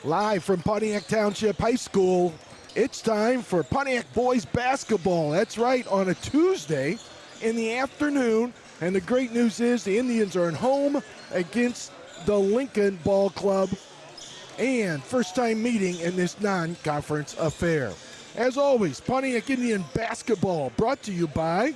Live from Pontiac Township High School, it's time for Pontiac boys basketball. That's right, on a Tuesday in the afternoon. And the great news is the Indians are at home against the Lincoln Ball Club, and first time meeting in this non-conference affair. As always, Pontiac Indian basketball brought to you by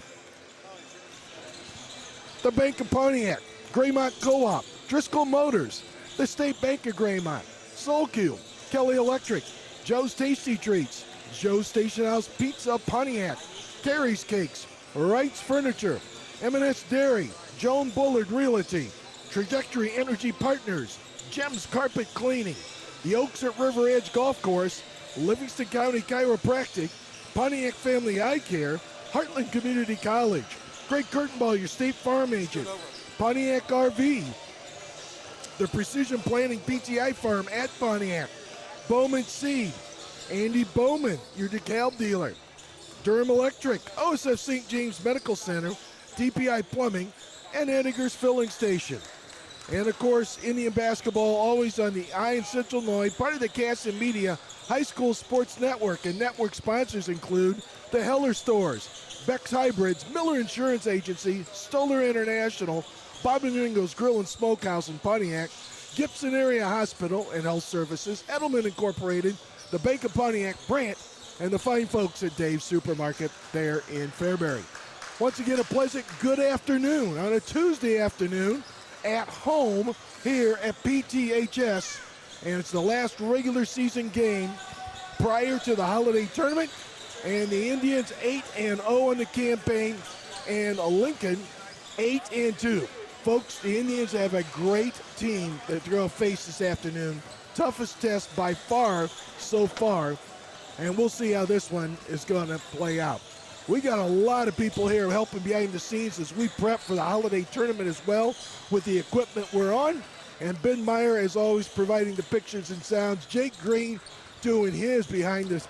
the Bank of Pontiac, Graymont Co-op, Driscoll Motors, the State Bank of Graymont, SoulCube, Kelly Electric, Joe's Tasty Treats, Joe's Station House Pizza Pontiac, Carrie's Cakes, Wright's Furniture, M&S Dairy, Joan Bullard Realty, Trajectory Energy Partners, Gems Carpet Cleaning, the Oaks at River Edge Golf Course, Livingston County Chiropractic, Pontiac Family Eye Care, Heartland Community College, Greg Kurtenball, your State Farm Agent, Pontiac RV, the Precision Planning PTI Farm at Pontiac, Bowman Seed, Andy Bowman, your DeKalb dealer, Durham Electric, OSF St. James Medical Center, DPI Plumbing, and Edgar's Filling Station. And of course, Indian basketball always on the Eye in Central Illinois, part of the Casson Media High School Sports Network. And network sponsors include the Heller Stores, Beck's Hybrids, Miller Insurance Agency, Stoller International, Bob and Ringo's Grill and Smokehouse in Pontiac, Gibson Area Hospital and Health Services, Edelman Incorporated, the Bank of Pontiac, Brant, and the fine folks at Dave's Supermarket there in Fairbury. Once again, a pleasant good afternoon on a Tuesday afternoon at home here at PTHS. And it's the last regular season game prior to the holiday tournament. And the Indians 8-0 in the campaign, and Lincoln 8-2. Folks, the Indians have a great team that they're going to face this afternoon. Toughest test by far so far, and we'll see how this one is going to play out. We got a lot of people here helping behind the scenes as we prep for the holiday tournament as well with the equipment we're on. And Ben Meyer, as always, providing the pictures and sounds. Jake Green doing his behind the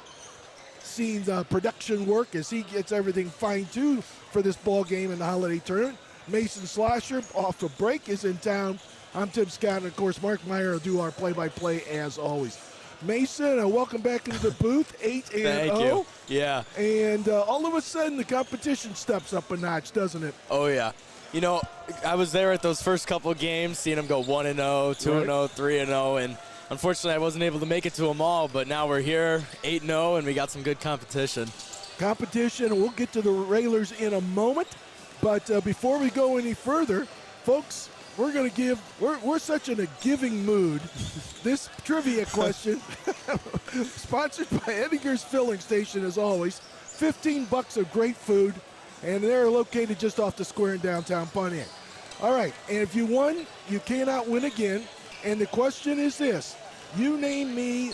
scenes production work as he gets everything fine-tuned for this ball game in the holiday tournament. Mason Slosher, off a break, is in town. I'm Tim Scott, and of course, Mark Meyer will do our play-by-play as always. Mason, welcome back into the booth, 8-0. Thank you. Yeah. And all of a sudden, the competition steps up a notch, doesn't it? Oh, yeah. You know, I was there at those first couple of games, seeing them go 1-0, 2-0, 3-0, and unfortunately, I wasn't able to make it to them all, but now we're here, 8-0, and we got some good competition. We'll get to the Railers in a moment. But before we go any further, folks, we're going to give, we're such in a giving mood. This trivia question, sponsored by Edgar's Filling Station as always, $15 of great food, and they're located just off the square in downtown Pontiac. All right, and if you won, you cannot win again. And the question is this: you name me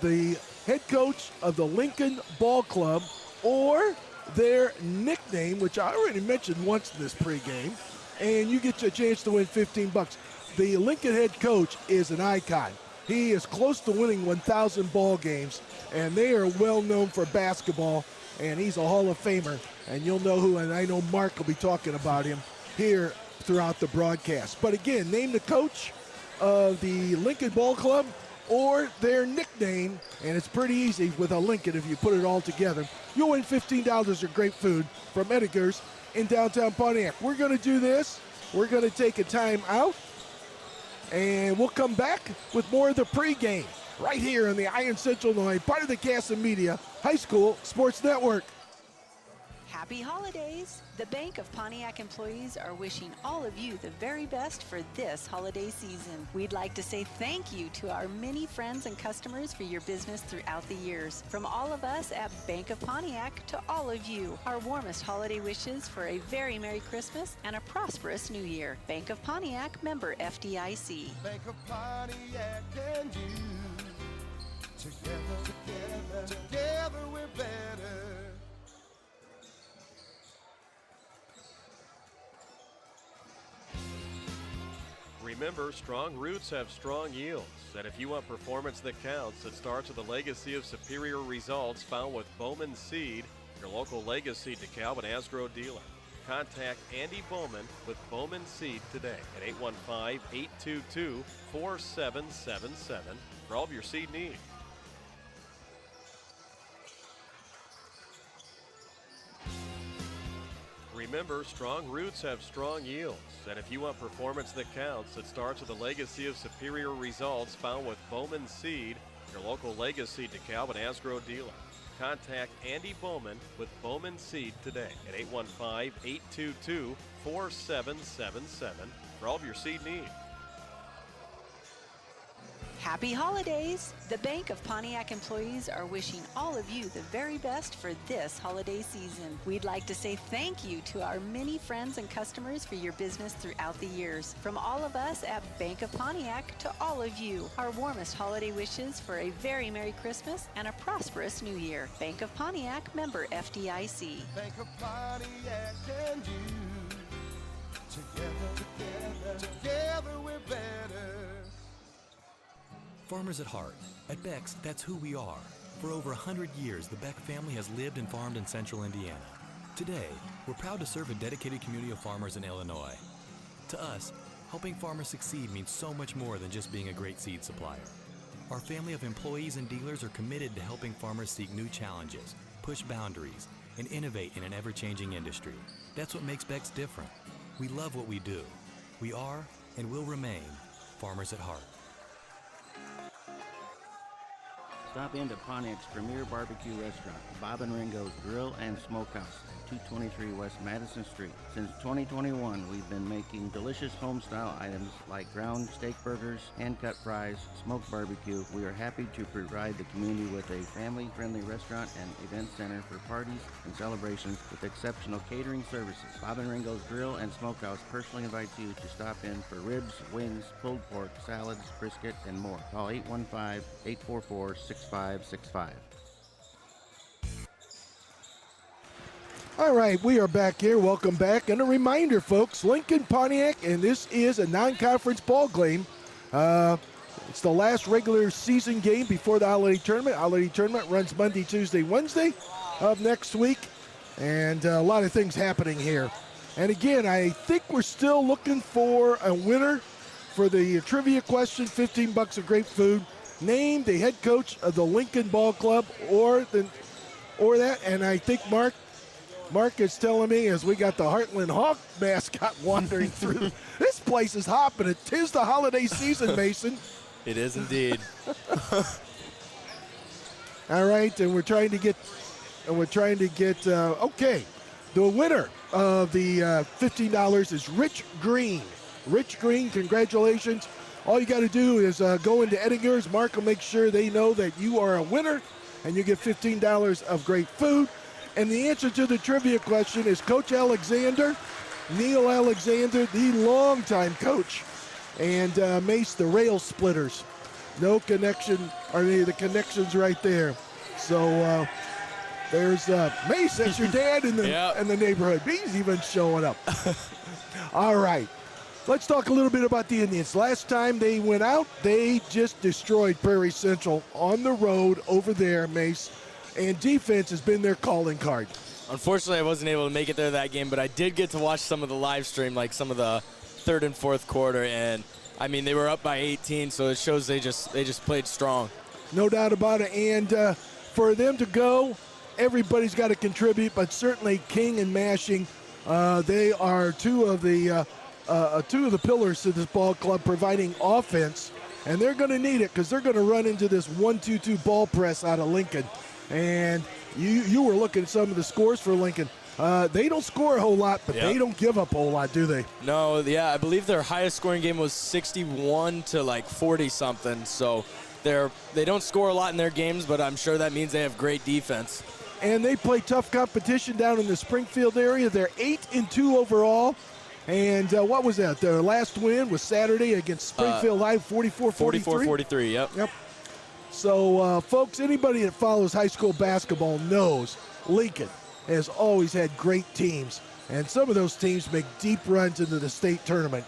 the head coach of the Lincoln Ball Club or their nickname, which I already mentioned once in this pregame, and you get a chance to win $15. The Lincoln head coach is an icon. He is close to winning 1,000 ball games, and they are well known for basketball, and he's a Hall of Famer, and you'll know who, and I know Mark will be talking about him here throughout the broadcast. But again, name the coach of the Lincoln Ball Club or their nickname, and it's pretty easy with a Lincoln if you put it all together. You'll win $15 of great food from Edgar's in downtown Pontiac. We're going to do this. We're going to take a time out, and we'll come back with more of the pregame right here on the Eye in Central Illinois, part of the Casson Media High School Sports Network. Happy holidays! The Bank of Pontiac employees are wishing all of you the very best for this holiday season. We'd like to say thank you to our many friends and customers for your business throughout the years. From all of us at Bank of Pontiac to all of you, our warmest holiday wishes for a very Merry Christmas and a prosperous New Year. Bank of Pontiac, member FDIC. Bank of Pontiac and you, together we're better. Remember, strong roots have strong yields, and if you want performance that counts, it starts with a legacy of superior results found with Bowman Seed, your local Legacy DeKalb and Asgrow dealer. Contact Andy Bowman with Bowman Seed today at 815-822-4777 for all of your seed needs. Remember, strong roots have strong yields, and if you want performance that counts, it starts with a legacy of superior results found with Bowman Seed, your local Legacy DeKalb and Asgrow dealer. Contact Andy Bowman with Bowman Seed today at 815-822-4777 for all of your seed needs. Happy holidays! The Bank of Pontiac employees are wishing all of you the very best for this holiday season. We'd like to say thank you to our many friends and customers for your business throughout the years. From all of us at Bank of Pontiac to all of you, our warmest holiday wishes for a very Merry Christmas and a prosperous New Year. Bank of Pontiac, member FDIC. Bank of Pontiac and you. Together we're better. Farmers at heart. At Beck's, that's who we are. For over 100 years, the Beck family has lived and farmed in central Indiana. Today, we're proud to serve a dedicated community of farmers in Illinois. To us, helping farmers succeed means so much more than just being a great seed supplier. Our family of employees and dealers are committed to helping farmers seek new challenges, push boundaries, and innovate in an ever-changing industry. That's what makes Beck's different. We love what we do. We are and will remain farmers at heart. Stop into Pontiac's premier barbecue restaurant, Bob and Ringo's Grill and Smokehouse, 223 West Madison Street. Since 2021, we've been making delicious home-style items like ground steak burgers, hand-cut fries, smoked barbecue. We are happy to provide the community with a family-friendly restaurant and event center for parties and celebrations with exceptional catering services. Bob and Ringo's Grill and Smokehouse personally invites you to stop in for ribs, wings, pulled pork, salads, brisket, and more. Call 815-844-6565. All right, we are back here. Welcome back. And a reminder, folks, Lincoln Pontiac, and this is a non-conference ball game. It's the last regular season game before the holiday tournament. Holiday tournament runs Monday, Tuesday, Wednesday of next week. And a lot of things happening here. And again, I think we're still looking for a winner for the trivia question, $15 of great food. Name the head coach of the Lincoln Ball Club or that. And I think Mark is telling me as we got the Heartland Hawk mascot wandering through. This place is hopping. It is the holiday season, Mason. It is indeed. All right, and we're trying to get, okay. The winner of the $15 is Rich Green. Rich Green, congratulations. All you got to do is go into Ettinger's. Mark will make sure they know that you are a winner, and you get $15 of great food. And the answer to the trivia question is Coach Alexander, Neil Alexander, the longtime coach, and Mace, the Rail Splitters. No connection, or any of the connections right there. So there's Mace, that's your dad in the neighborhood. He's even showing up. All right. Let's talk a little bit about the Indians. Last time they went out, they just destroyed Prairie Central on the road over there, Mace. And defense has been their calling card. Unfortunately, I wasn't able to make it there that game, but I did get to watch some of the live stream, like some of the third and fourth quarter. And, I mean, they were up by 18, so it shows they just played strong. No doubt about it. And for them to go, everybody's got to contribute, but certainly King and Mashing, they are two of the pillars to this ball club providing offense. And they're going to need it because they're going to run into this 1-2-2 ball press out of Lincoln. And you were looking at some of the scores for Lincoln. They don't score a whole lot, but they don't give up a whole lot, do they? No, I believe their highest scoring game was 61 to like 40-something. So they don't score a lot in their games, but I'm sure that means they have great defense. And they play tough competition down in the Springfield area. They're 8-2 overall. And what was that? Their last win was Saturday against Springfield High, 44-43. 44-43, yep. So, folks, anybody that follows high school basketball knows Lincoln has always had great teams. And some of those teams make deep runs into the state tournament.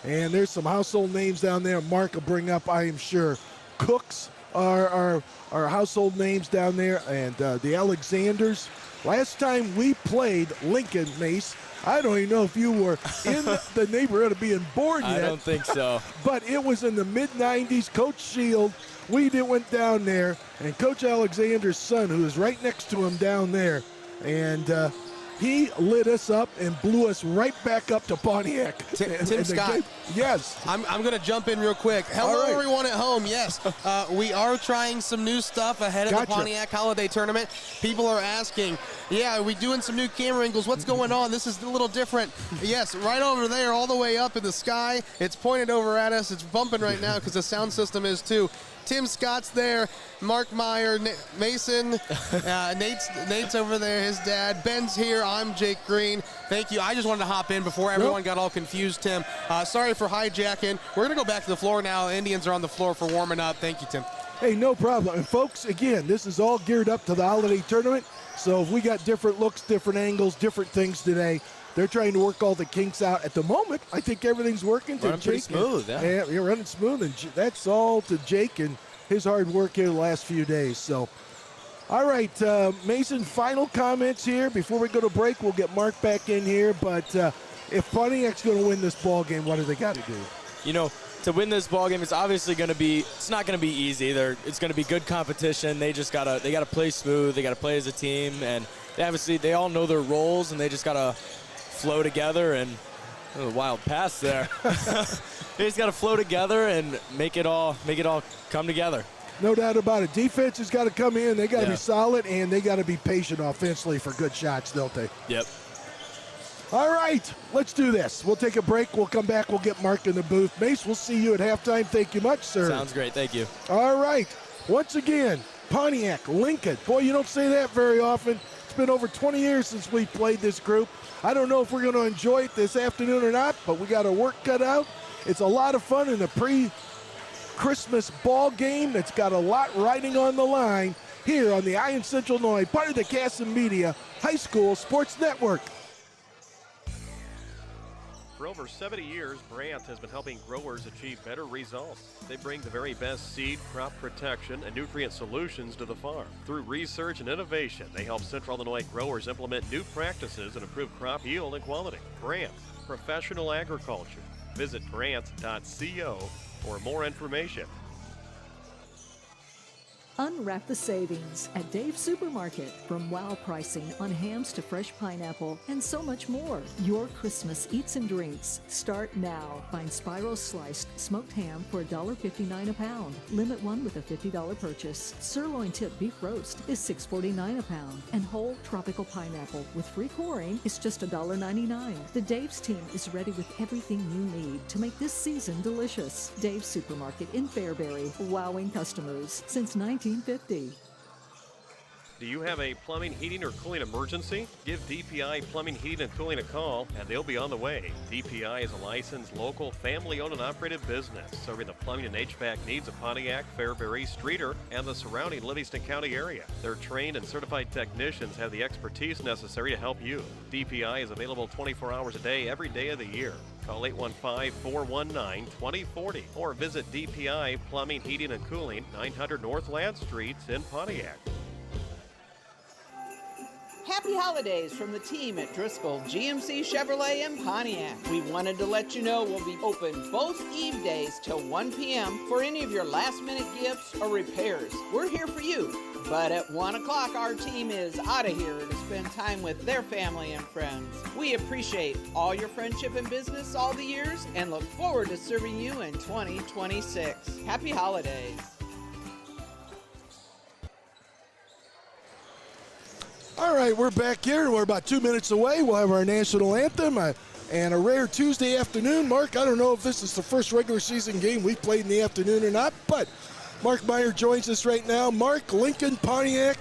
And there's some household names down there Mark will bring up, I am sure. Cooks, our household names down there, and the Alexanders. Last time we played Lincoln, Mace, I don't even know if you were in the neighborhood of being born yet. I don't think so. But it was in the mid-'90s. Coach Shield, we went down there, and Coach Alexander's son, who is right next to him down there, and he lit us up and blew us right back up to Pontiac. Tim Scott. Yes. I'm going to jump in real quick. Hello, right. everyone at home. Yes, we are trying some new stuff ahead of the Pontiac Holiday Tournament. People are asking, yeah, are we doing some new camera angles? What's going on? This is a little different. Yes, right over there, all the way up in the sky. It's pointed over at us. It's bumping right now because the sound system is too. Tim Scott's there, Mark Meyer, Mason, Nate's over there, his dad. Ben's here, I'm Jake Green. Thank you. I just wanted to hop in before everyone got all confused, Tim. Sorry for hijacking. We're going to go back to the floor now. Indians are on the floor for warming up. Thank you, Tim. Hey, no problem. And folks, again, this is all geared up to the holiday tournament. So if we got different looks, different angles, different things today, they're trying to work all the kinks out. At the moment, I think everything's working. Running pretty smooth, yeah. You're running smooth, and that's all to Jake and his hard work here the last few days. So, all right, Mason, final comments here. Before we go to break, we'll get Mark back in here. But if Pontiac's going to win this ball game, what do they got to do? You know, to win this ball game, it's obviously going to be. It's not going to be easy. It's going to be good competition. They just gotta play smooth. They gotta play as a team, and they all know their roles, and they just gotta flow together. And a wild pass there. They just gotta flow together and make it all come together. No doubt about it. Defense has got to come in. They got to be solid, and they got to be patient offensively for good shots, don't they? Yep. All right, let's do this. We'll take a break. We'll come back. We'll get Mark in the booth. Mace, we'll see you at halftime. Thank you much, sir. Sounds great. Thank you. All right. Once again, Pontiac, Lincoln. Boy, you don't say that very often. It's been over 20 years since we played this group. I don't know if we're going to enjoy it this afternoon or not, but we got our work cut out. It's a lot of fun in the pre-Christmas ball game that's got a lot riding on the line here on the Iron Central Illinois, part of the Casson Media High School Sports Network. For over 70 years, Brandt has been helping growers achieve better results. They bring the very best seed, crop protection, and nutrient solutions to the farm. Through research and innovation, they help Central Illinois growers implement new practices and improve crop yield and quality. Brandt, professional agriculture. Visit brandt.co for more information. Unwrap the savings at Dave's Supermarket. From wow pricing on hams to fresh pineapple and so much more. Your Christmas eats and drinks start now. Find spiral sliced smoked ham for $1.59 a pound. Limit one with a $50 purchase. Sirloin tip beef roast is $6.49 a pound. And whole tropical pineapple with free coring is just $1.99. The Dave's team is ready with everything you need to make this season delicious. Dave's Supermarket in Fairbury, wowing customers since 1950. Do you have a plumbing, heating, or cooling emergency? Give DPI Plumbing, Heating, and Cooling a call, and they'll be on the way. DPI is a licensed, local, family-owned and operated business, serving the plumbing and HVAC needs of Pontiac, Fairbury, Streeter, and the surrounding Livingston County area. Their trained and certified technicians have the expertise necessary to help you. DPI is available 24 hours a day, every day of the year. Call 815-419-2040 or visit DPI Plumbing, Heating, and Cooling, 900 North Ladd Street in Pontiac. Happy holidays from the team at Driscoll GMC Chevrolet in Pontiac. We wanted to let you know we'll be open both Eve days till 1 p.m. for any of your last-minute gifts or repairs. We're here for you. But at 1 o'clock, our team is out of here to spend time with their family and friends. We appreciate all your friendship and business all the years and look forward to serving you in 2026. Happy holidays. All right, we're back here. We're about 2 minutes away. We'll have our national anthem and a rare Tuesday afternoon. Mark, I don't know if this is the first regular season game we've played in the afternoon or not, but Mark Meyer joins us right now. Mark, Lincoln, Pontiac.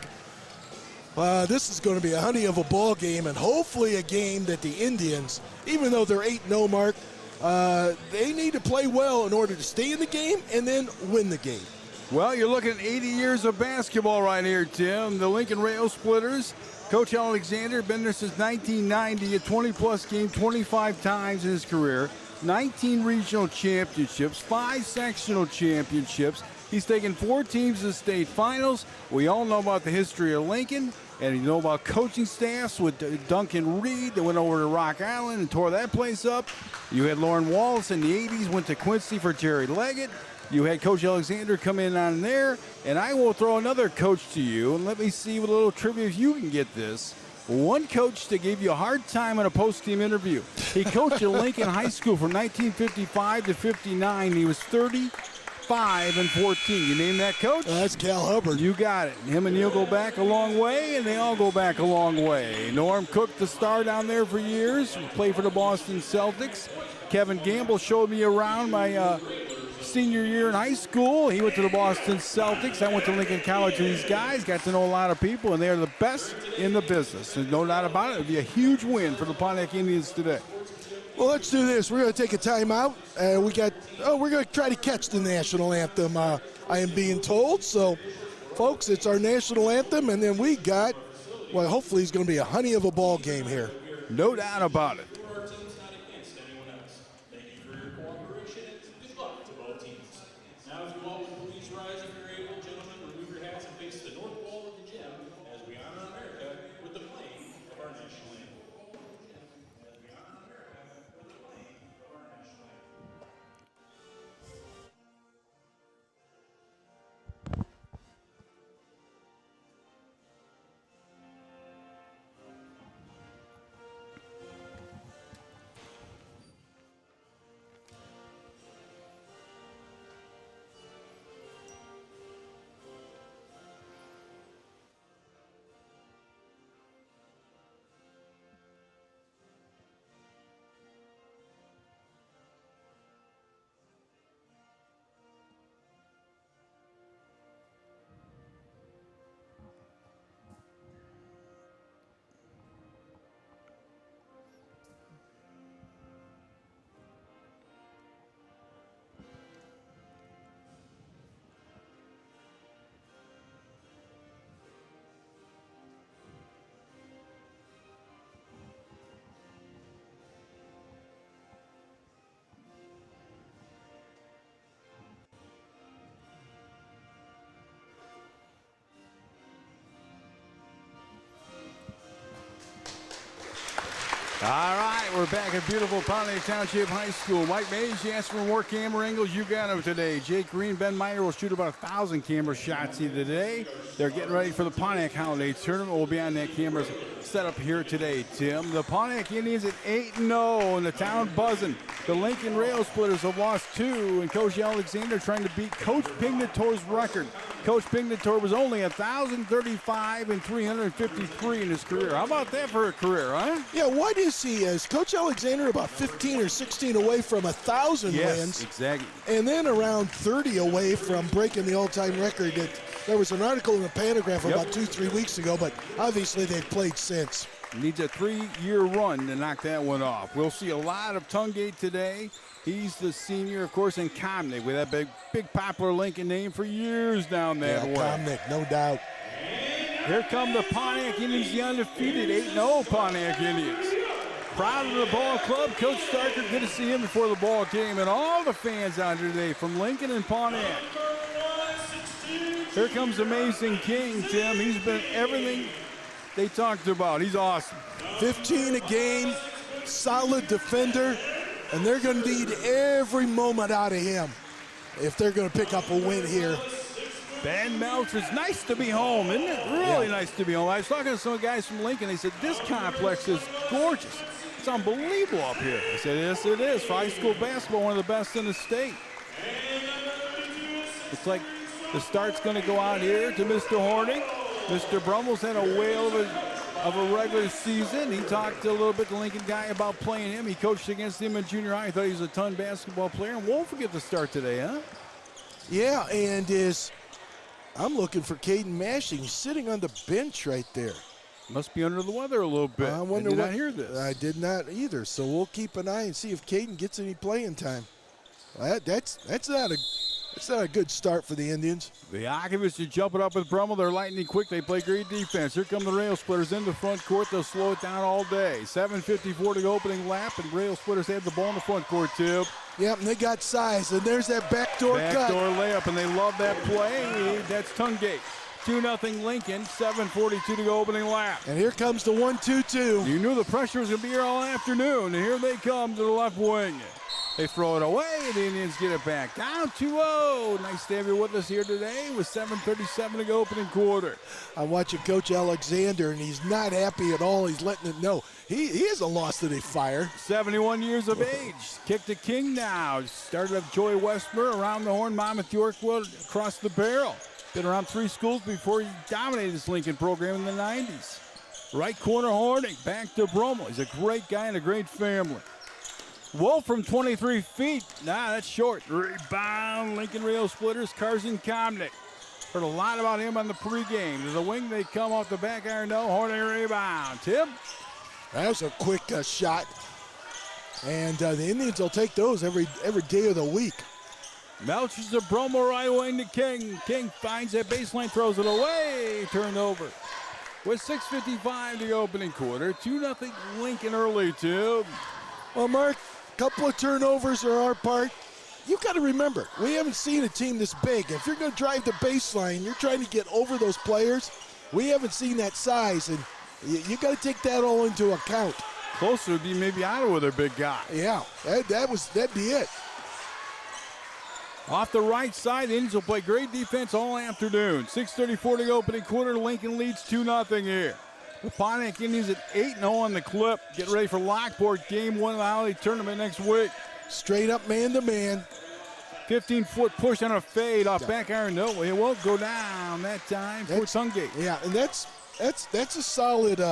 This is going to be a honey of a ball game, and hopefully a game that the Indians, even though they're 8-0, Mark, they need to play well in order to stay in the game and then win the game. Well, you're looking at 80 years of basketball right here, Tim. The Lincoln Rail Splitters, Coach Alexander, been there since 1990, a 20-plus game 25 times in his career, 19 regional championships, 5 sectional championships. He's taken 4 teams to the state finals. We all know about the history of Lincoln, and you know about coaching staffs with Duncan Reed that went over to Rock Island and tore that place up. You had Lauren Wallace in the 80s, went to Quincy for Jerry Leggett. You had Coach Alexander come in on there, and I will throw another coach to you, and let me see what a little trivia if you can get this. One coach that gave you a hard time in a post-game interview. He coached at Lincoln High School from 1955 to 59. He was 35 and 14. You name that coach? That's Cal Hubbard. You got it. Him and Neil go back a long way, and they all go back a long way. Norm Cook, the star down there for years, played for the Boston Celtics. Kevin Gamble showed me around my senior year in high school. He went to the Boston Celtics. I went to Lincoln College with these guys, got to know a lot of people, and they're the best in the business. There's no doubt about it. It would be a huge win for the Pontiac Indians today. Well, let's do this. We're going to take a timeout. We're going to try to catch the national anthem, I am being told. So, folks, it's our national anthem, and then we got, well, hopefully it's going to be a honey of a ball game here. No doubt about it. All right, we're back at beautiful Pontiac Township High School. Mike Mays, you asked for more camera angles. You got them today. Jake Green, Ben Meyer will shoot about 1,000 camera shots here today. They're getting ready for the Pontiac Holiday Tournament. We'll be on that camera set up here today, Tim. The Pontiac Indians at 8-0 and the town buzzing. The Lincoln Rail Splitters have lost 2, and Coach Alexander trying to beat Coach Pignator's record. Coach Pignator was only 1,035 and 353 in his career. How about that for a career, huh? Yeah, what is he? Is Coach Alexander about 15 or 16 away from 1,000 wins? Yes, exactly. And then around 30 away from breaking the all-time record. There was an article in the Pantograph about 2-3 weeks ago, but obviously they've played since. Needs a 3-year run to knock that one off. We'll see a lot of Tungate today. He's the senior, of course, in Comnick with that big popular Lincoln name for years down that way. Comnick, no doubt. Here come the Pontiac Indians, the undefeated 8-0 Pontiac Indians. Proud of the ball club. Coach Starker, good to see him before the ball game, and all the fans out here today from Lincoln and Pontiac. Here comes Amazing King, Tim. He's been everything they talked about. He's awesome. 15 a game, solid defender, and they're going to need every moment out of him if they're going to pick up a win here. Ben Melcher, it's nice to be home, isn't it? Really nice to be home. I was talking to some guys from Lincoln. They said, this complex is gorgeous. It's unbelievable up here. I said, yes, it is. For high school basketball, one of the best in the state. Looks like the start's going to go out here to Mr. Horning. Mr. Brummel's had a whale of a regular season. He talked a little bit to the Lincoln guy about playing him. He coached against him in junior high. He thought he was a ton basketball player. And Wolf will get the start today, huh? Yeah, and I'm looking for Caden Mashing. He's sitting on the bench right there. Must be under the weather a little bit. I wonder did not hear this. I did not either. So we'll keep an eye and see if Caden gets any playing time. That's It's not a good start for the Indians. The Occupants are jumping up with Brummel. They're lightning quick. They play great defense. Here come the Rail Splitters in the front court. They'll slow it down all day. 7:54 to go opening lap, and Rail Splitters have the ball in the front court, too. Yep, and they got size, and there's that backdoor cut. Backdoor layup, and they love that play. That's Tungate. 2-0 Lincoln, 7:42 to go opening lap. And here comes the 1-2-2. You knew the pressure was going to be here all afternoon, and here they come to the left wing. They throw it away, and the Indians get it back. Down 2-0. Nice to have you with us here today with 7:37 to go opening quarter. I'm watching Coach Alexander, and he's not happy at all. He's letting it know. He hasn't lost any fire. 71 years of age. Kick to King now. Started up Joey Westmer around the horn. Monmouth Yorkwood across the barrel. Been around 3 schools before he dominated this Lincoln program in the 90s. Right corner Horning. Back to Brummel. He's a great guy and a great family. Wolf from 23 feet. Nah, that's short. Rebound. Lincoln Rail Splitters. Carson Komnick. Heard a lot about him on the pregame. To the wing, they come off the back iron. No, Horning rebound. Tim? That was a quick shot. And the Indians will take those every day of the week. Melchers to Brummel, right wing to King. King finds that baseline, throws it away. Turned over. With 6:55 to the opening quarter. 2-0 Lincoln early, too. Well, Mark, a couple of turnovers are our part. You got to remember, we haven't seen a team this big. If you're going to drive the baseline, you're trying to get over those players. We haven't seen that size, and you got to take that all into account. Closer would be maybe Ottawa, their big guy. Yeah, that'd be it. Off the right side, the Indians will play great defense all afternoon. 6:34 to go opening quarter. Lincoln leads 2-0 here. The Pontiac Indians at 8-0 on the clip. Get ready for Lockport, game 1 of the holiday tournament next week. Straight up man-to-man. 15-foot push on a fade off back iron. No, it won't go down that time for Tungate. Yeah, and that's a solid.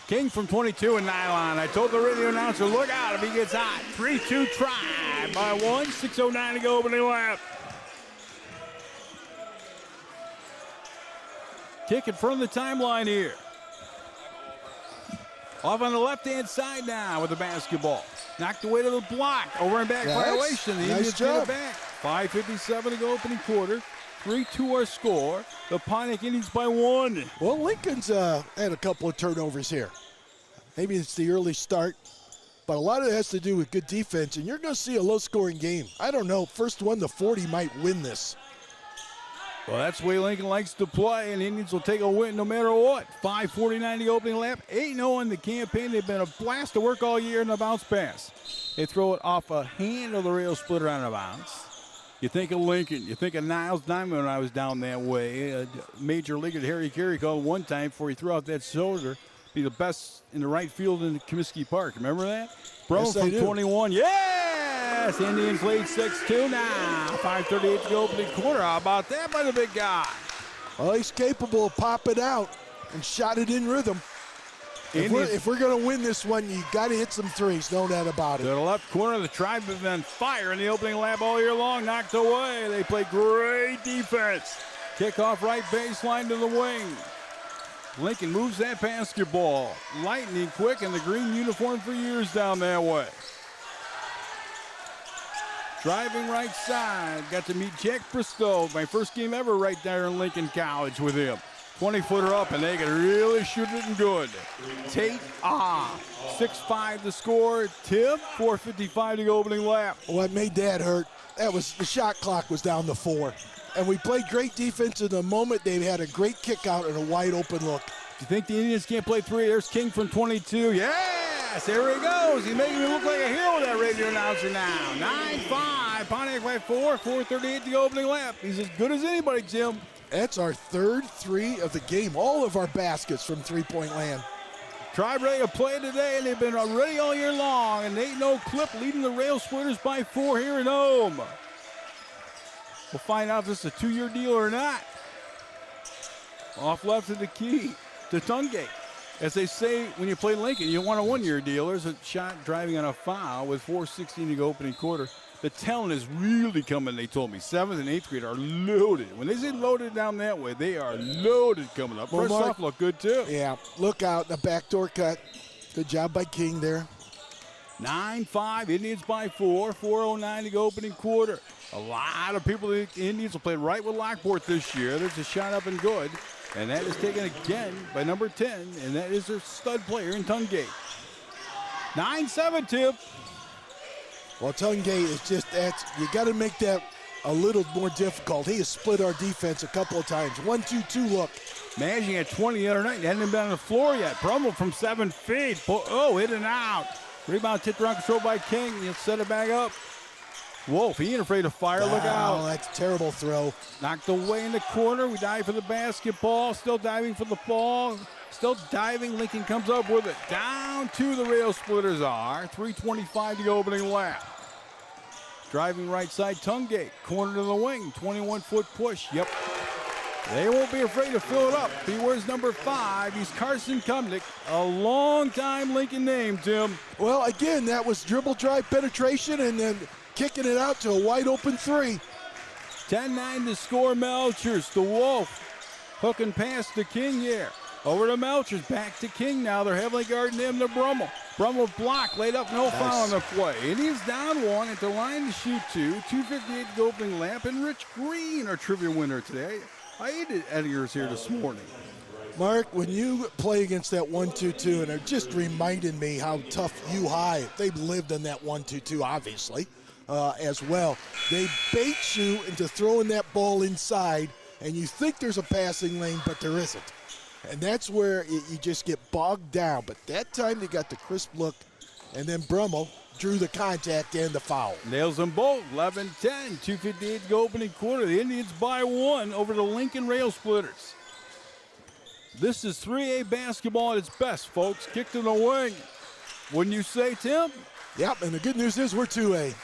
King from 22 and nylon. I told the radio announcer, look out if he gets hot. 3-2 try by 1. 6:09 to go opening lap. Kick in front of the timeline here. Off on the left-hand side now with the basketball. Knocked away to the block. Over and back violation. The Indians get it back. 5:57 to go opening quarter. 3-2 our score. The Pontiac Indians by 1. Well, Lincoln's had a couple of turnovers here. Maybe it's the early start, but a lot of it has to do with good defense, and you're going to see a low-scoring game. I don't know. First one to 40 might win this. Well, that's the way Lincoln likes to play, and the Indians will take a win no matter what. 5:49 the opening lap. 8-0 in the campaign. They've been a blast to work all year in the bounce pass. They throw it off a hand of the Rail Splitter on a bounce. You think of Lincoln. You think of Niles Diamond when I was down that way. A major leaguer Harry Carey called one time before he threw out that shoulder. Be the best in the right field in Comiskey Park. Remember that? Brummel from 21. Yes! Indians lead 6-2 now. 5:38 to go opening quarter. How about that by the big guy? Well, he's capable of popping out and shot it in rhythm. If we're going to win this one, you got to hit some threes. No doubt about it. To the left corner, the Tribe have been on fire in the opening lap all year long. Knocked away. They play great defense. Kickoff right baseline to the wing. Lincoln moves that basketball. Lightning quick in the green uniform for years down that way. Driving right side. Got to meet Jack Bristow. My first game ever right there in Lincoln College with him. 20-footer up, and they can really shoot it and good. Tate, 6-5 to score. Tim, 4:55 to go opening lap. What made that hurt, that was the shot clock was down to 4. And we played great defense in the moment. They had a great kick out and a wide open look. Do you think the Indians can't play 3? There's King from 22. Yes, there he goes. He's making me look like a hero, that radio announcer now. 9-5, Pontiac by 4, 4:38 to go opening lap. He's as good as anybody, Jim. That's our third 3 of the game. All of our baskets from three-point land. Tribe ready to play today, and they've been ready all year long. An 8-0 clip leading the Rail Splitters by 4 here at home. We'll find out if this is a 2-year deal or not. Off left of the key to Tungate. As they say, when you play Lincoln, you want a 1-year deal. There's a shot driving on a foul with 4:16 to go opening quarter. The talent is really coming, they told me. 7th and 8th grade are loaded. When they say loaded down that way, they are loaded coming up. First off, look good, too. Yeah, look out, the backdoor cut. Good job by King there. 9-5, Indians by 4, 4:09 to go opening quarter. A lot of people, the Indians will play right with Lockport this year. There's a shot up and good. And that is taken again by number 10. And that is their stud player in Tungate. 9-7, Tim. Well, Tungate is just, you got to make that a little more difficult. He has split our defense a couple of times. 1-2-2 look. Mashing at 20 the other night. He hadn't been on the floor yet. Brummel from 7 feet. Oh, hit and out. Rebound tipped around, controlled by King. He'll set it back up. Wolf, he ain't afraid to fire. Look out. That's a terrible throw. Knocked away in the corner. We dive for the basketball. Still diving for the ball. Still diving. Lincoln comes up with it. Down to the rail splitters are. 3:25 to go opening lap. Driving right side, Tungate. Corner to the wing. 21-foot push. Yep. They won't be afraid to fill it up. He wears number 5. He's Carson Kumnick. A long-time Lincoln name, Tim. Well, again, that was dribble drive penetration and then kicking it out to a wide-open 3. 10-9 to score. Melchers to Wolf. Hook and pass to King here. Over to Melchers. Back to King now. They're heavily guarding him to Brummel. Brummel block. Laid up. No foul on the play. Indians down 1 at the line to shoot 2. 2:58 to go opening lap. And Rich Green, our trivia winner today. I ate Edgar's here this morning. Mark, when you play against that 1-2-2, and it just reminded me how tough U High, they've lived in that 1-2-2, obviously, as well. They bait you into throwing that ball inside, and you think there's a passing lane, but there isn't. And that's where you just get bogged down. But that time they got the crisp look, and then Brummel drew the contact and the foul. Nails them both. 11-10. 2:58 to go opening quarter. The Indians by 1 over the Lincoln Rail Splitters. This is 3A basketball at its best, folks. Kicked in the wing. Wouldn't you say, Tim? Yep, and the good news is we're 2A.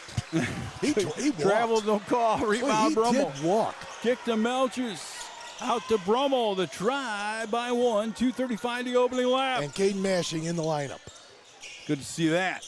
he traveled, no call. Rebound, Brummel. He did walk. Kick to Melchers. Out to Brummel. The try by 1. 2:35 to go opening lap. And Caden Mashing in the lineup. Good to see that.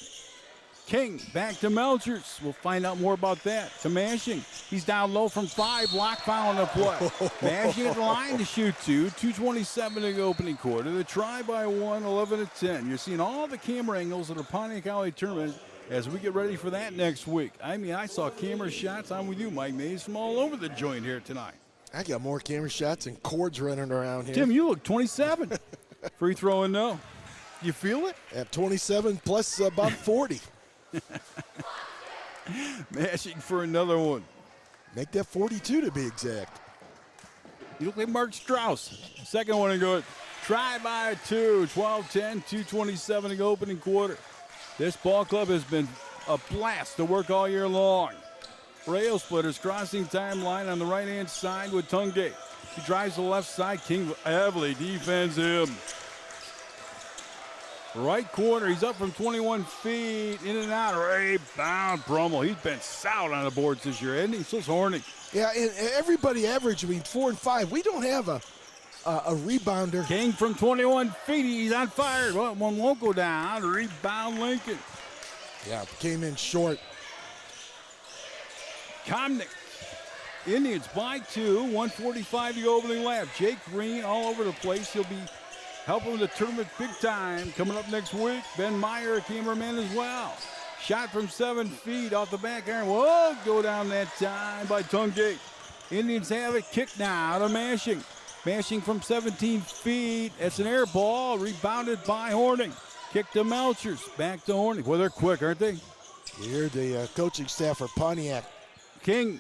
King back to Melchers. We'll find out more about that. To Mashing. He's down low from 5. Block foul on the play. Mashing at the line to shoot 2. 2:27 to go opening quarter. The try by 1. 11-10. You're seeing all the camera angles of the Pontiac Holiday Tournament as we get ready for that next week. I mean, I saw camera shots. I'm with you, Mike Mays, from all over the joint here tonight. I got more camera shots and cords running around here. Tim, you look 27. Free throwing, no. You feel it? At 27 plus about 40. Mashing for another one. Make that 42 to be exact. You look like Mark Strauss. Second one and good. Try by 2. 12-10. 2:27 to go opening quarter. This ball club has been a blast to work all year long. Rail Splitters crossing timeline on the right-hand side with Tungate. He drives the left side. King heavily defends him. Right corner, he's up from 21 feet, in and out, rebound, Brummel. He's been solid on the boards this year, isn't he? So horny. Yeah, and everybody average between 4 and 5. We don't have a rebounder. King from 21 feet, he's on fire. Well, one won't go down. Rebound, Lincoln. Yeah, came in short. Komnick. Indians by 2, 1:45 to go opening lap. Jake Green all over the place. He'll be helping with the tournament big time coming up next week. Ben Meyer, cameraman as well. Shot from 7 feet off the back iron. Whoa, go down that time by Tungate. Indians have it. Kick now to Mashing. Mashing from 17 feet. It's an air ball. Rebounded by Horning. Kick to Melchers. Back to Horning. Well, they're quick, aren't they? You hear the coaching staff for Pontiac. King.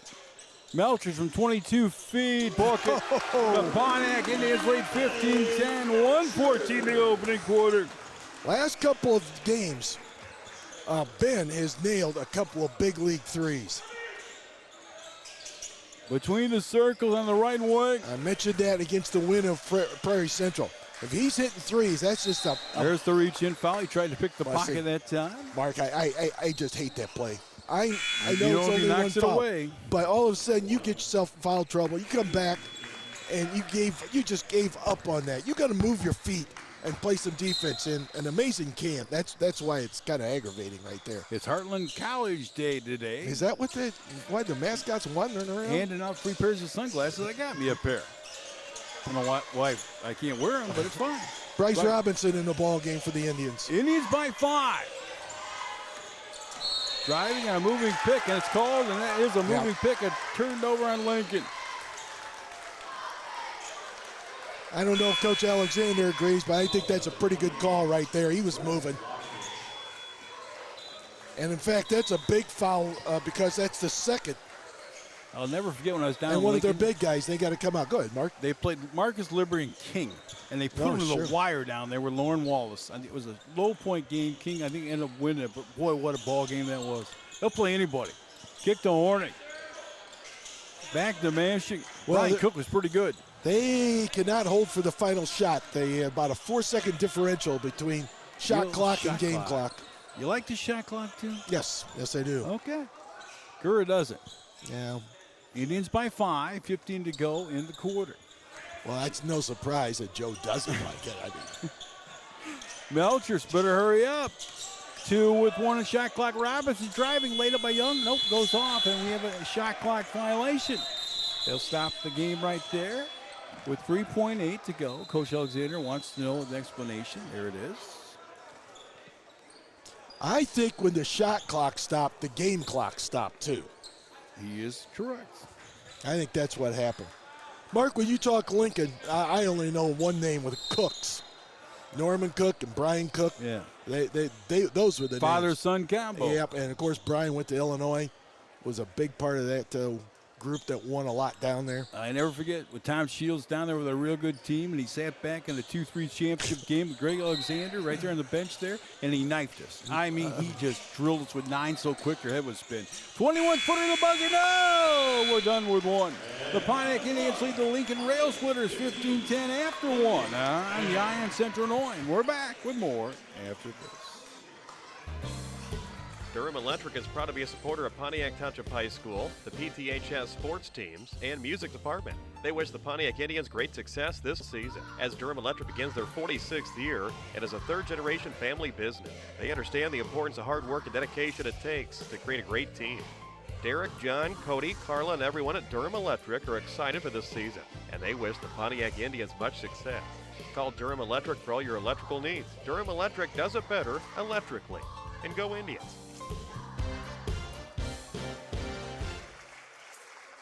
Melchers from 22 feet. Book it. The Pontiac Indians lead 15-10. 1:14 the opening quarter. Last couple of games, Ben has nailed a couple of big league threes. Between the circles on the right wing. I mentioned that against the win of Prairie Central. If he's hitting threes, that's just a There's the reach-in foul. He tried to pick the pocket that time. Mark, I just hate that play. I know it's only one knocks it foul, away. but all of a sudden you get yourself in foul trouble. You come back, and you just gave up on that. You got to move your feet and play some defense in an amazing camp. That's why it's kind of aggravating right there. It's Heartland College Day today. Is that why the mascots wandering around? Handing out free pairs of sunglasses. I got me a pair. I don't know why I can't wear them, but it's fine. Bryce Robinson in the ball game for the Indians. Indians by 5. Driving on a moving pick, and it's called, and that is a moving pick. It turned over on Lincoln. I don't know if Coach Alexander agrees, but I think that's a pretty good call right there. He was moving. And, in fact, that's a big foul because that's the second. I'll never forget when I was down in And one Lincoln. of their big guys, they got to come out. Go ahead, Mark. They played Marcus Liberty and King, and they put him to the wire down there with Lauren Wallace. I think it was a low-point game. King, I think, ended up winning it, but, boy, what a ball game that was. They'll play anybody. Kick to Hornick. Back to Manshing. Well, Brian Cook was pretty good. They cannot hold for the final shot. They about a 4-second differential between shot clock and game clock. You like the shot clock, too? Yes, I do. Okay. Gura doesn't. Yeah. Indians by 5, 15 to go in the quarter. Well, that's no surprise that Joe doesn't like it. I mean, Melchers better hurry up. 2 with 1 in shot clock. Robinson driving, laid up by Young. Nope, goes off, and we have a shot clock violation. They'll stop the game right there with 3.8 to go. Coach Alexander wants to know the explanation. There it is. I think when the shot clock stopped, the game clock stopped too. He is correct. I think that's what happened. Mark, when you talk Lincoln, I only know one name with Cooks. Norman Cook and Brian Cook. Yeah. They those were the father-son combo. Yep, and of course Brian went to Illinois, was a big part of that group that won a lot down there. I never forget with Tom Shields down there with a real good team, and he sat back in the 2-3 championship game with Greg Alexander right there on the bench there, and he knifed us. I mean, he just drilled us with 9 so quick your head would spin. 21-footer the buzzer, no! We're done with 1. The Pontiac Indians lead the Lincoln Rail Splitters 15-10 after 1 on the Ion Central Illinois. We're back with more after this. Durham Electric is proud to be a supporter of Pontiac Township High School, the PTHS sports teams, and music department. They wish the Pontiac Indians great success this season as Durham Electric begins their 46th year and is a third-generation family business. They understand the importance of hard work and dedication it takes to create a great team. Derek, John, Cody, Carla, and everyone at Durham Electric are excited for this season, and they wish the Pontiac Indians much success. Call Durham Electric for all your electrical needs. Durham Electric does it better electrically. And go Indians.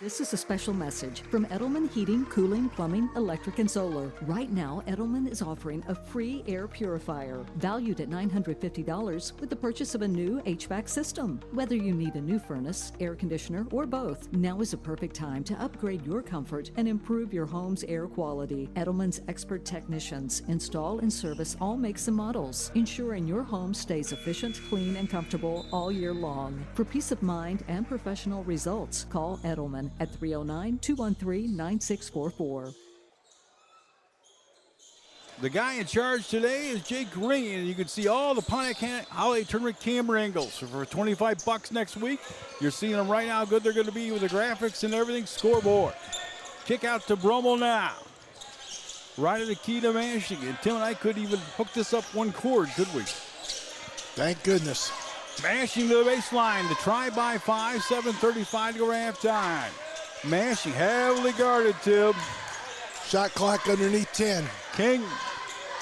This is a special message from Edelman Heating, Cooling, Plumbing, Electric, and Solar. Right now, Edelman is offering a free air purifier valued at $950 with the purchase of a new HVAC system. Whether you need a new furnace, air conditioner, or both, now is a perfect time to upgrade your comfort and improve your home's air quality. Edelman's expert technicians install and service all makes and models, ensuring your home stays efficient, clean, and comfortable all year long. For peace of mind and professional results, call Edelman at 309-213-9644. The guy in charge today is Jake Green, and you can see all the Pontiac Holiday Tournament camera angles for $25 next week. You're seeing them right now, how good they're going to be with the graphics and everything. Scoreboard. Kick out to Brummel now. Right at the key to Manshing. And Tim and I couldn't even hook this up one cord, could we? Thank goodness. Mashing to the baseline, the try by 5, 7:35 to go halftime. Mashing, heavily guarded, Tim. Shot clock underneath 10. King,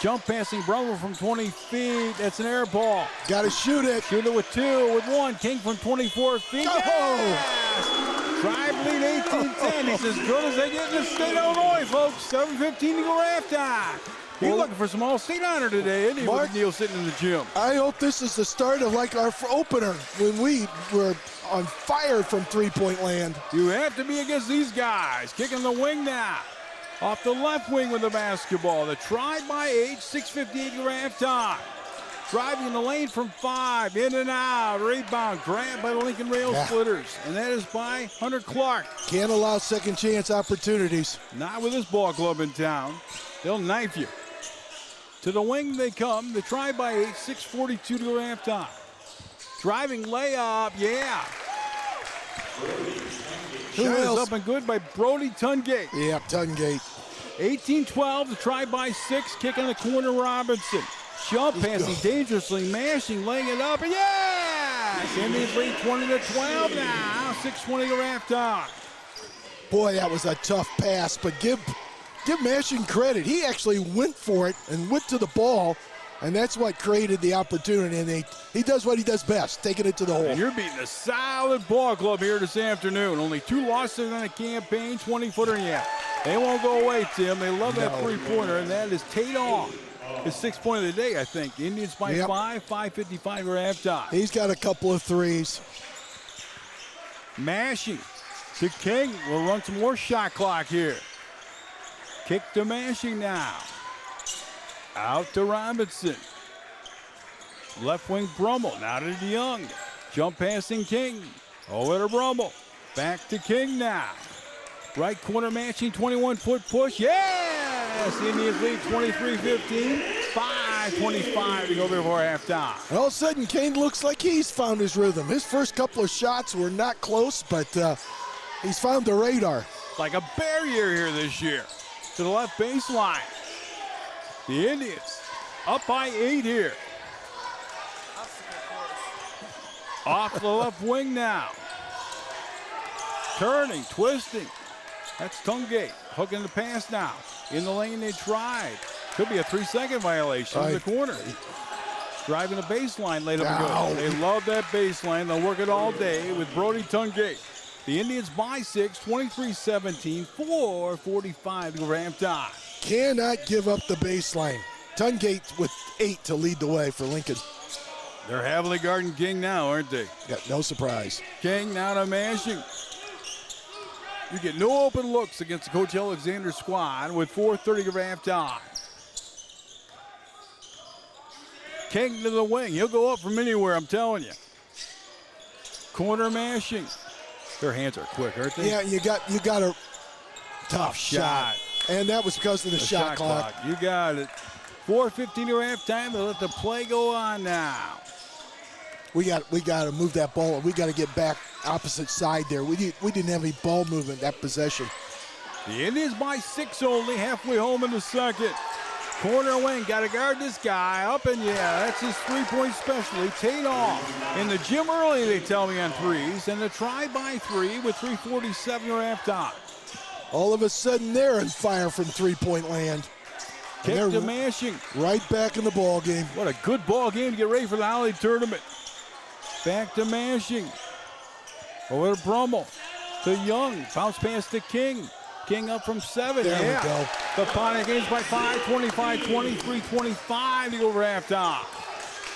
jump passing Brummel from 20 feet. That's an air ball. Got to shoot it. Shoot it with 2, with 1. King from 24 feet. Oh! Yes! Drive lead 18-10. It's as good as they get in the state of Illinois, folks. 7:15 to go halftime. You're looking for some all-state honor today, isn't he, Mark, with Neil sitting in the gym? I hope this is the start of like our opener when we were on fire from three-point land. You have to be against these guys. Kicking the wing now. Off the left wing with the basketball. The try by 8, 6:58 to go halftime. Driving in the lane from 5, in and out. Rebound, grabbed by the Lincoln Rail Splitters. And that is by Hunter Clark. Can't allow second chance opportunities. Not with this ball club in town. They'll knife you. To the wing they come. The try by 8, 6:42 to go halftime. Driving layup, yeah. Who Shot else? is up and good by Brody Tungate. Yep, Tungate. 18-12, the try by 6, kick in the corner, Robinson. Jump passing dangerously, Mashing, laying it up, and yes! Indians lead 20-12 now, 6:20 to halftime. Boy, that was a tough pass, but give Mashing credit. He actually went for it and went to the ball And that's what created the opportunity, and he does what he does best, taking it to the hole. And you're beating a solid ball club here this afternoon. Only 2 losses on the campaign, 20-footer, yeah. They won't go away, Tim. They love that three-pointer, and that is Tate off. His 6th point of the day, I think. The Indians by 5, 5:55 or halftime. He's got a couple of threes. Mashing to King. We'll run some more shot clock here. Kick to Mashing now. Out to Robinson. Left wing Brummel. Now to DeYoung. Jump passing King. Over to Brummel. Back to King now. Right corner Mashing. 21-foot push. Yes! The Indians lead 23-15. 5:25 to go before halftime. And all of a sudden, Kane looks like he's found his rhythm. His first couple of shots were not close, but he's found the radar. Like a barrier here this year. To the left baseline. The Indians up by 8 here. Off the left wing now. Turning, twisting. That's Tungate. Hooking the pass now. In the lane they tried. Could be a 3-second violation in the corner. Driving the baseline late up and good. They love that baseline. They'll work it all day with Brody Tungate. The Indians by 6, 23-17, 4:45 to go halftime. Cannot give up the baseline. Tungate with 8 to lead the way for Lincoln. They're heavily guarding King now, aren't they? Yeah, no surprise. King now to Mashing. You get no open looks against the Coach Alexander squad with 4:30 to halftime. King to the wing. He'll go up from anywhere, I'm telling you. Corner Mashing. Their hands are quick, aren't they? Yeah, you got a tough shot. And that was because of the shot clock. You got it. 4:15 to halftime. They let the play go on now. We got to move that ball. We got to get back opposite side there. We didn't have any ball movement that possession. The Indians by 6 only, halfway home in the second. Corner wing, got to guard this guy. Up and that's his 3-point specialty. Tate off. In the gym early, they tell me, on threes. And the try by 3 with 3:47 or halftime. All of a sudden, they're on fire from 3-point land. Kick to Mashing. Right back in the ball game. What a good ball game to get ready for the holiday tournament. Back to Mashing. Over to Brummel. To Young. Bounce pass to King. King up from 7. There we go. The Pontiac gains by 5, 25-23, 25 to go over halftime.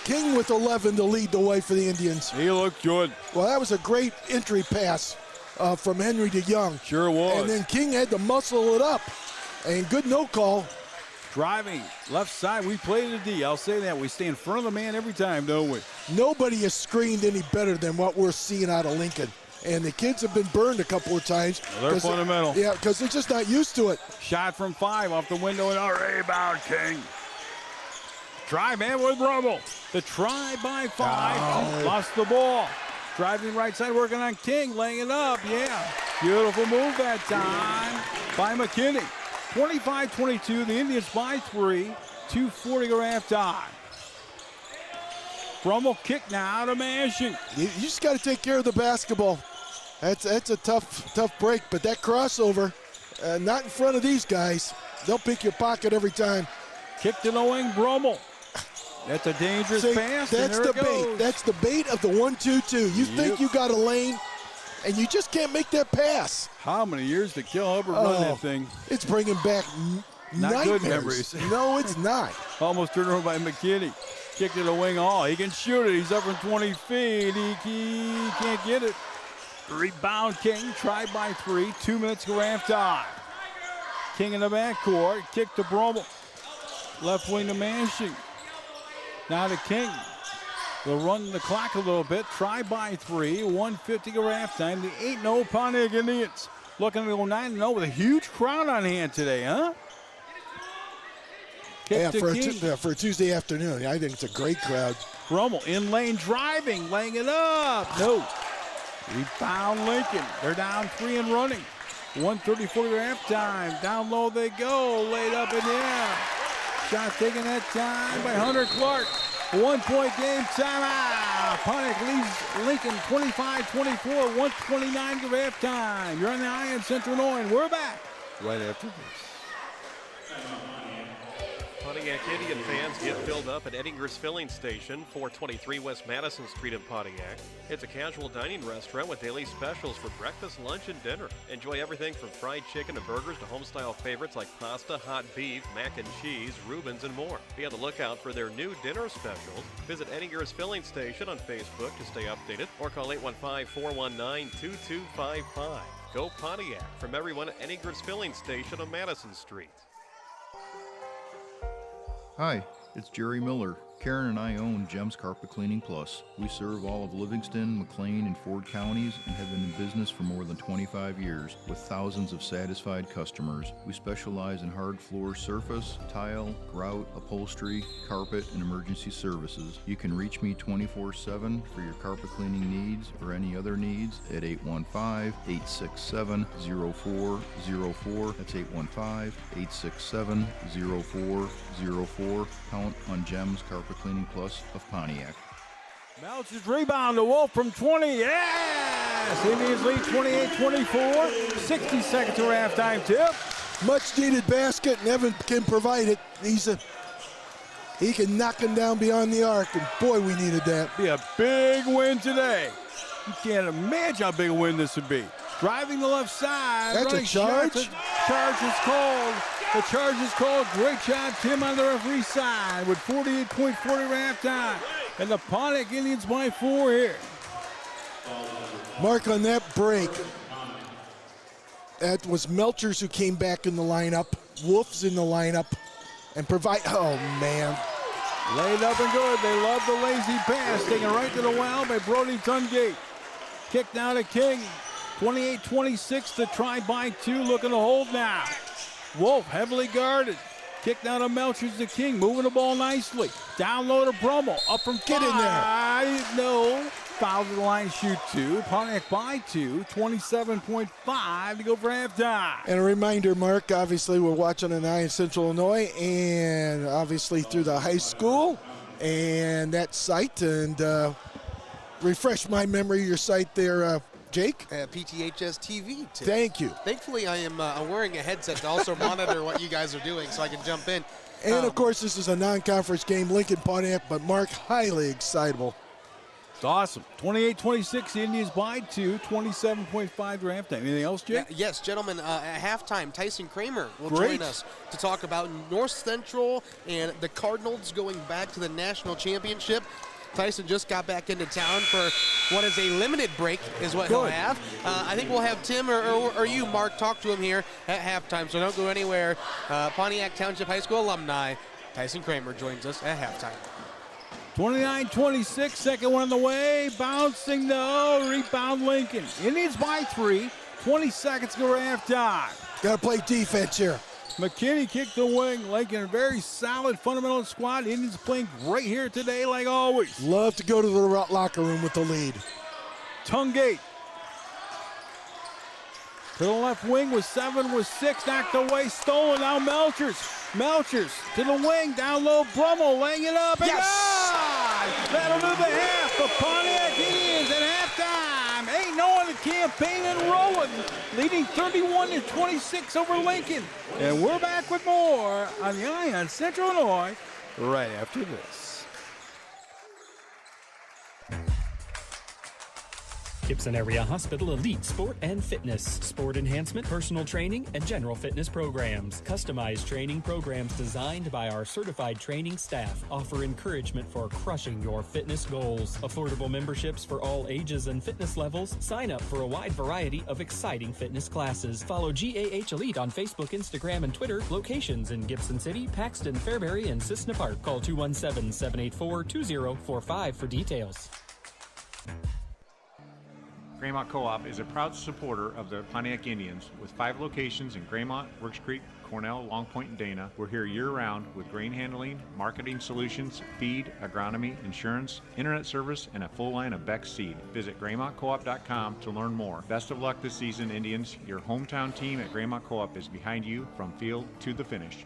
King with 11 to lead the way for the Indians. He looked good. Well, that was a great entry pass from Henry to Young. Sure was. And then King had to muscle it up. And good no call. Driving left side, we play the D. I'll say that. We stay in front of the man every time, don't we? Nobody has screened any better than what we're seeing out of Lincoln. And the kids have been burned a couple of times. Well, they're fundamental. Yeah, because they're just not used to it. Shot from 5 off the window and a rebound, King. Try man with Brummel. The try by 5. Lost the ball. Driving right side, working on King, laying it up. Yeah, beautiful move that time by McKinney. 25-22, the Indians by 3, 2:40 or halftime. Brummel kick now to Mashing. You just got to take care of the basketball. That's a tough break, but that crossover, not in front of these guys. They'll pick your pocket every time. Kick to the wing, Brummel. That's a dangerous pass. That's the bait. That's the bait of the 1-2-2. You think you got a lane, and you just can't make that pass. How many years did Kill Hubbard run that thing? It's bringing back not good memories. No, it's not. Almost turned over by McKinney. Kick to the wing all. He can shoot it. He's up from 20 feet. He can't get it. Rebound King. Try by 3. 2 minutes to halftime. King in the backcourt. Kick to Brummel. Left wing to Mashing. Now to King. They'll run the clock a little bit. Try by 3. 1:50 to halftime. The 8-0 Pontiac Indians looking to go 9-0 with a huge crowd on hand today, huh? Yeah, for a Tuesday afternoon. I think it's a great crowd. Brummel in lane driving, laying it up. No. Rebound Lincoln. They're down 3 and running. 1:34 to halftime. Down low they go. Laid up in the air. Shot taken that time by Hunter Clark. 1-point game timeout. Pontiac leads Lincoln 25-24. 1:29 to halftime. You're on the Eye in Central Illinois, and we're back right after this. Pontiac Pontiac Indian fans get filled up at Eddinger's Filling Station, 423 West Madison Street in Pontiac. It's a casual dining restaurant with daily specials for breakfast, lunch, and dinner. Enjoy everything from fried chicken to burgers to home-style favorites like pasta, hot beef, mac and cheese, Reubens, and more. Be on the lookout for their new dinner specials. Visit Eddinger's Filling Station on Facebook to stay updated or call 815-419-2255. Go Pontiac from everyone at Eddinger's Filling Station on Madison Street. Hi, it's Jerry Miller. Karen and I own Gems Carpet Cleaning Plus. We serve all of Livingston, McLean, and Ford counties and have been in business for more than 25 years with thousands of satisfied customers. We specialize in hard floor surface, tile, grout, upholstery, carpet, and emergency services. You can reach me 24/7 for your carpet cleaning needs or any other needs at 815-867-0404. That's 815-867-0404. Count on Gems Carpet Cleaning Plus of Pontiac. Melch's rebound to Wolf from 20. Yes! Indians lead 28-24. 60 seconds to halftime tip. Much needed basket, and Evan can provide it. He can knock him down beyond the arc, and boy, we needed that. Be a big win today. You can't imagine how big a win this would be. Driving the left side. That's a charge. Charge is called. The charge is called. Great job, Tim, on the referee side with 48.40 to halftime. And the Pontiac Indians by 4 here. Mark on that break. That was Melchers who came back in the lineup. Wolf's in the lineup. And provide, oh man. Laid up and good. They love the lazy pass. Taken right to the well by Brody Tungate. Kick down to King. 28-26 to try by 2. Looking to hold now. Wolf heavily guarded. Kick down to Melchers to King. Moving the ball nicely. Down low to Brummel. Up from 5. Get in there. No. Foul to the line, shoot 2. Pontiac by 2. 27.5 to go for halftime. And a reminder, Mark, obviously we're watching an eye in Central Illinois and obviously through the high school and that site. And refresh my memory, your site there, Jake? PTHS TV. Tim. Thank you. Thankfully, I am wearing a headset to also monitor what you guys are doing so I can jump in. And, of course, this is a non-conference game, Lincoln Pontiac, but Mark, highly excitable. It's awesome. 28-26, the Indians by 2, 27.5 to halftime. Anything else, Jake? Yes, gentlemen, at halftime, Tyson Kramer will Great. join us to talk about North Central and the Cardinals going back to the national championship. Tyson just got back into town for what is a limited break is what he'll have. I think we'll have Tim or you, Mark, talk to him here at halftime, so don't go anywhere. Pontiac Township High School alumni, Tyson Kramer joins us at halftime. 29-26, second one on the way. Bouncing, no. Rebound Lincoln. Indians by 3. 20 seconds to go to halftime. Got to play defense here. McKinney kicked the wing. Lincoln, a very solid fundamental squad. Indians playing great here today, like always. Love to go to the locker room with the lead. Tungate. To the left wing with 7, with 6. Knocked away, stolen. Now Melchers. Melchers to the wing. Down low, Brummel laying it up. And Yes! that'll do the half. The Pontiac Indians at halftime. 8-0 in the campaign and rolling. Leading 31-26 over Lincoln. And we're back with more on the Eye on Central Illinois right after this. Gibson Area Hospital Elite Sport and Fitness, sport enhancement, personal training, and general fitness programs. Customized training programs designed by our certified training staff offer encouragement for crushing your fitness goals. Affordable memberships for all ages and fitness levels. Sign up for a wide variety of exciting fitness classes. Follow GAH Elite on Facebook, Instagram, and Twitter. Locations in Gibson City, Paxton, Fairbury, and Cissna Park. Call 217-784-2045 for details. Graymont Co-op is a proud supporter of the Pontiac Indians with 5 locations in Graymont, Works Creek, Cornell, Long Point, and Dana. We're here year-round with grain handling, marketing solutions, feed, agronomy, insurance, internet service, and a full line of Beck seed. Visit GraymontCoop.com to learn more. Best of luck this season, Indians. Your hometown team at Graymont Co-op is behind you from field to the finish.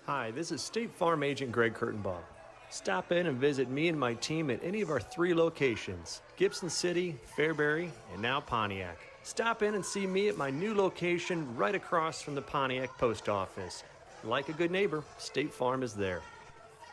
Hi, this is State Farm Agent Greg Kurtenbaum. Stop in and visit me and my team at any of our 3 locations, Gibson City, Fairbury, and now Pontiac. Stop in and see me at my new location right across from the Pontiac Post Office. Like a good neighbor, State Farm is there.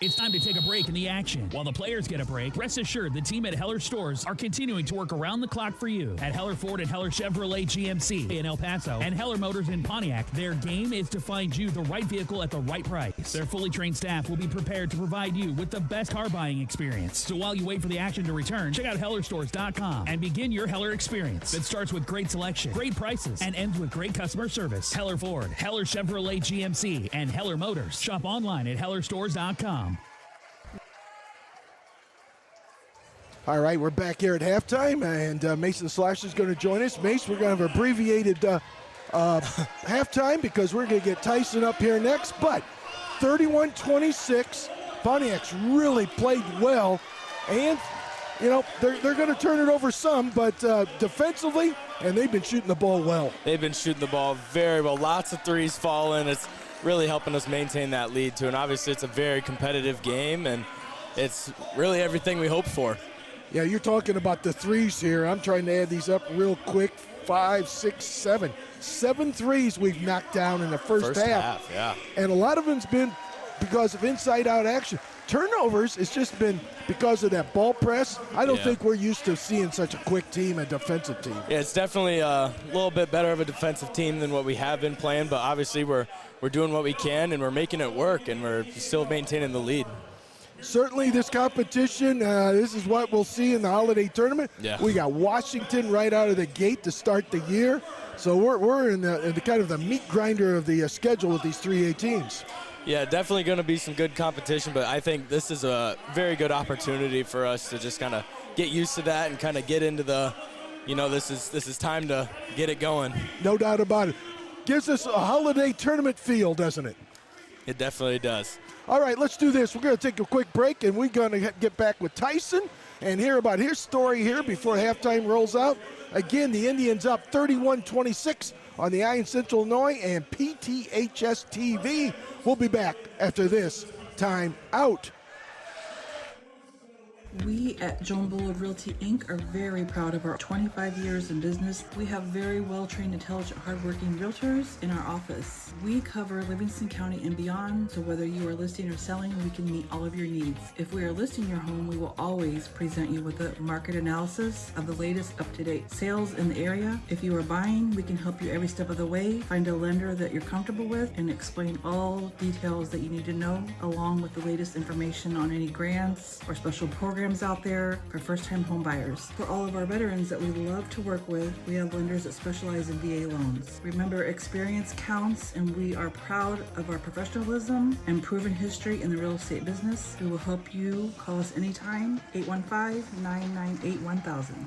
It's time to take a break in the action. While the players get a break, rest assured the team at Heller Stores are continuing to work around the clock for you. At Heller Ford and Heller Chevrolet GMC in El Paso and Heller Motors in Pontiac, their game is to find you the right vehicle at the right price. Their fully trained staff will be prepared to provide you with the best car buying experience. So while you wait for the action to return, check out HellerStores.com and begin your Heller experience that starts with great selection, great prices, and ends with great customer service. Heller Ford, Heller Chevrolet GMC, and Heller Motors. Shop online at HellerStores.com. All right, we're back here at halftime, and Mason Slash is going to join us. Mace, we're going to have abbreviated halftime because we're going to get Tyson up here next. But 31-26, Pontiac's really played well, and they're going to turn it over some, but defensively, and they've been shooting the ball well. They've been shooting the ball very well. Lots of threes falling. It's really helping us maintain that lead too, and obviously it's a very competitive game, and it's really everything we hoped for. Yeah, you're talking about the threes here. I'm trying to add these up real quick. 5, 6, 7. 7 threes we've knocked down in the first half. Yeah. And a lot of them's been because of inside-out action. Turnovers, it's just been because of that ball press. I don't think we're used to seeing such a quick team, a defensive team. Yeah, it's definitely a little bit better of a defensive team than what we have been playing, but obviously we're doing what we can, and we're making it work, and we're still maintaining the lead. Certainly this competition, this is what we'll see in the holiday tournament. Yeah. We got Washington right out of the gate to start the year. So we're in the kind of the meat grinder of the schedule with these 3A teams. Yeah, definitely going to be some good competition, but I think this is a very good opportunity for us to just kind of get used to that and kind of get into the, this is time to get it going. No doubt about it. Gives us a holiday tournament feel, doesn't it? It definitely does. All right, let's do this. We're going to take a quick break, and we're going to get back with Tyson and hear about his story here before halftime rolls out. Again, the Indians up 31-26 on the Iron Central Illinois and PTHS TV. We'll be back after this time out. We at Joan Bullard Realty Inc. are very proud of our 25 years in business. We have very well-trained, intelligent, hardworking realtors in our office. We cover Livingston County and beyond, so whether you are listing or selling, we can meet all of your needs. If we are listing your home, we will always present you with a market analysis of the latest up-to-date sales in the area. If you are buying, we can help you every step of the way, find a lender that you're comfortable with, and explain all details that you need to know, along with the latest information on any grants or special programs out there for first-time home buyers. For all of our veterans that we love to work with, we have lenders that specialize in VA loans. Remember, experience counts, and we are proud of our professionalism and proven history in the real estate business. We will help you. Call us anytime, 815-998-1000.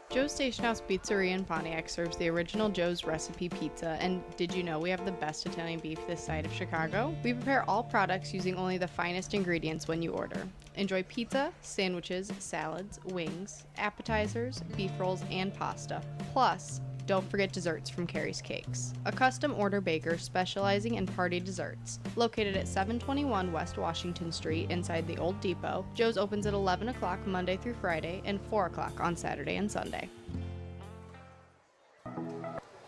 Joe's Station House Pizzeria in Pontiac serves the original Joe's recipe pizza, and did you know we have the best Italian beef this side of Chicago? We prepare all products using only the finest ingredients when you order. Enjoy pizza, sandwiches, salads, wings, appetizers, beef rolls, and pasta. Plus, don't forget desserts from Carrie's Cakes, a custom order baker specializing in party desserts. Located at 721 West Washington Street inside the Old Depot, Joe's opens at 11 o'clock Monday through Friday and 4 o'clock on Saturday and Sunday.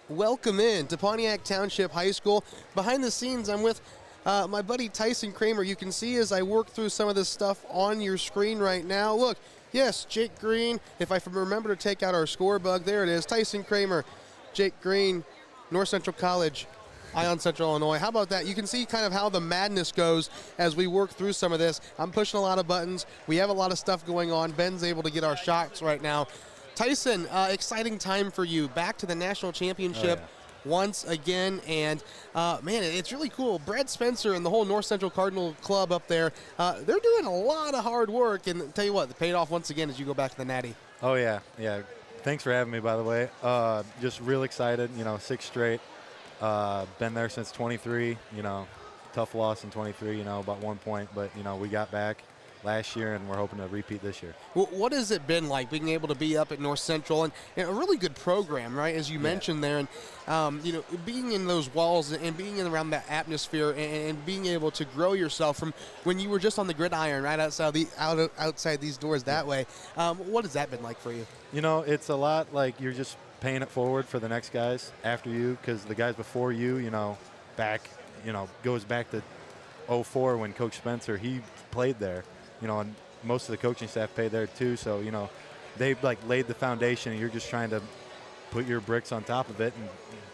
Welcome in to Pontiac Township High School. Behind the scenes, I'm with my buddy Tyson Kramer. You can see as I work through some of this stuff on your screen right now. Look, yes, Jake Green. If I remember to take out our score bug, there it is. Tyson Kramer, Jake Green, North Central College, Ion Central Illinois. How about that? You can see kind of how the madness goes as we work through some of this. I'm pushing a lot of buttons. We have a lot of stuff going on. Ben's able to get our shots right now. Tyson, exciting time for you. Back to the national championship. Oh, yeah. Once again, and man, it's really cool. Brad Spencer and the whole North Central Cardinal Club up there, they're doing a lot of hard work, and tell you what, it paid off once again as you go back to the Natty. Oh, yeah. Thanks for having me, by the way. Just real excited, 6 straight. Been there since 23, tough loss in 23, about 1 point, but, we got back last year, and we're hoping to repeat this year. Well, what has it been like being able to be up at North Central and a really good program, right, as you mentioned there, and being in those walls and being around that atmosphere and being able to grow yourself from when you were just on the gridiron right outside these doors that way. What has that been like for you? It's a lot like you're just paying it forward for the next guys after you, because the guys before you, back goes back to 04 when Coach Spencer, he played there, and most of the coaching staff played there too. So, they laid the foundation, and you're just trying to put your bricks on top of it and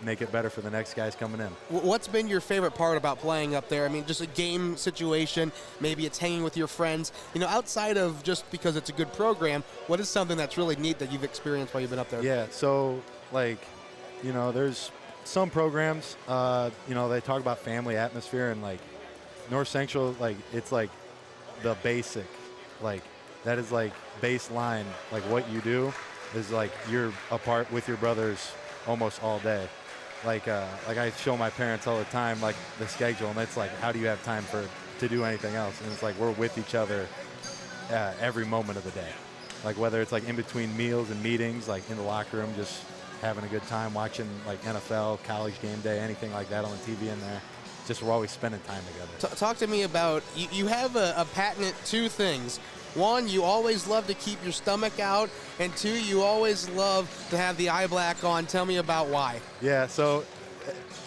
make it better for the next guys coming in. What's been your favorite part about playing up there? I mean, just a game situation, maybe it's hanging with your friends. Outside of just because it's a good program, what is something that's really neat that you've experienced while you've been up there? Yeah, so, there's some programs, they talk about family atmosphere, and, North Central, it's, the basic, that is, baseline, what you do is, you're apart with your brothers almost all day. I show my parents all the time, the schedule, and it's how do you have time to do anything else? And it's we're with each other every moment of the day. Whether it's in between meals and meetings, in the locker room, just having a good time watching NFL, college game day, anything like that on the TV in there. Just we're always spending time together. Talk to me about, you have a patent two things. One, you always love to keep your stomach out, and two, you always love to have the eye black on. Tell me about why. Yeah, so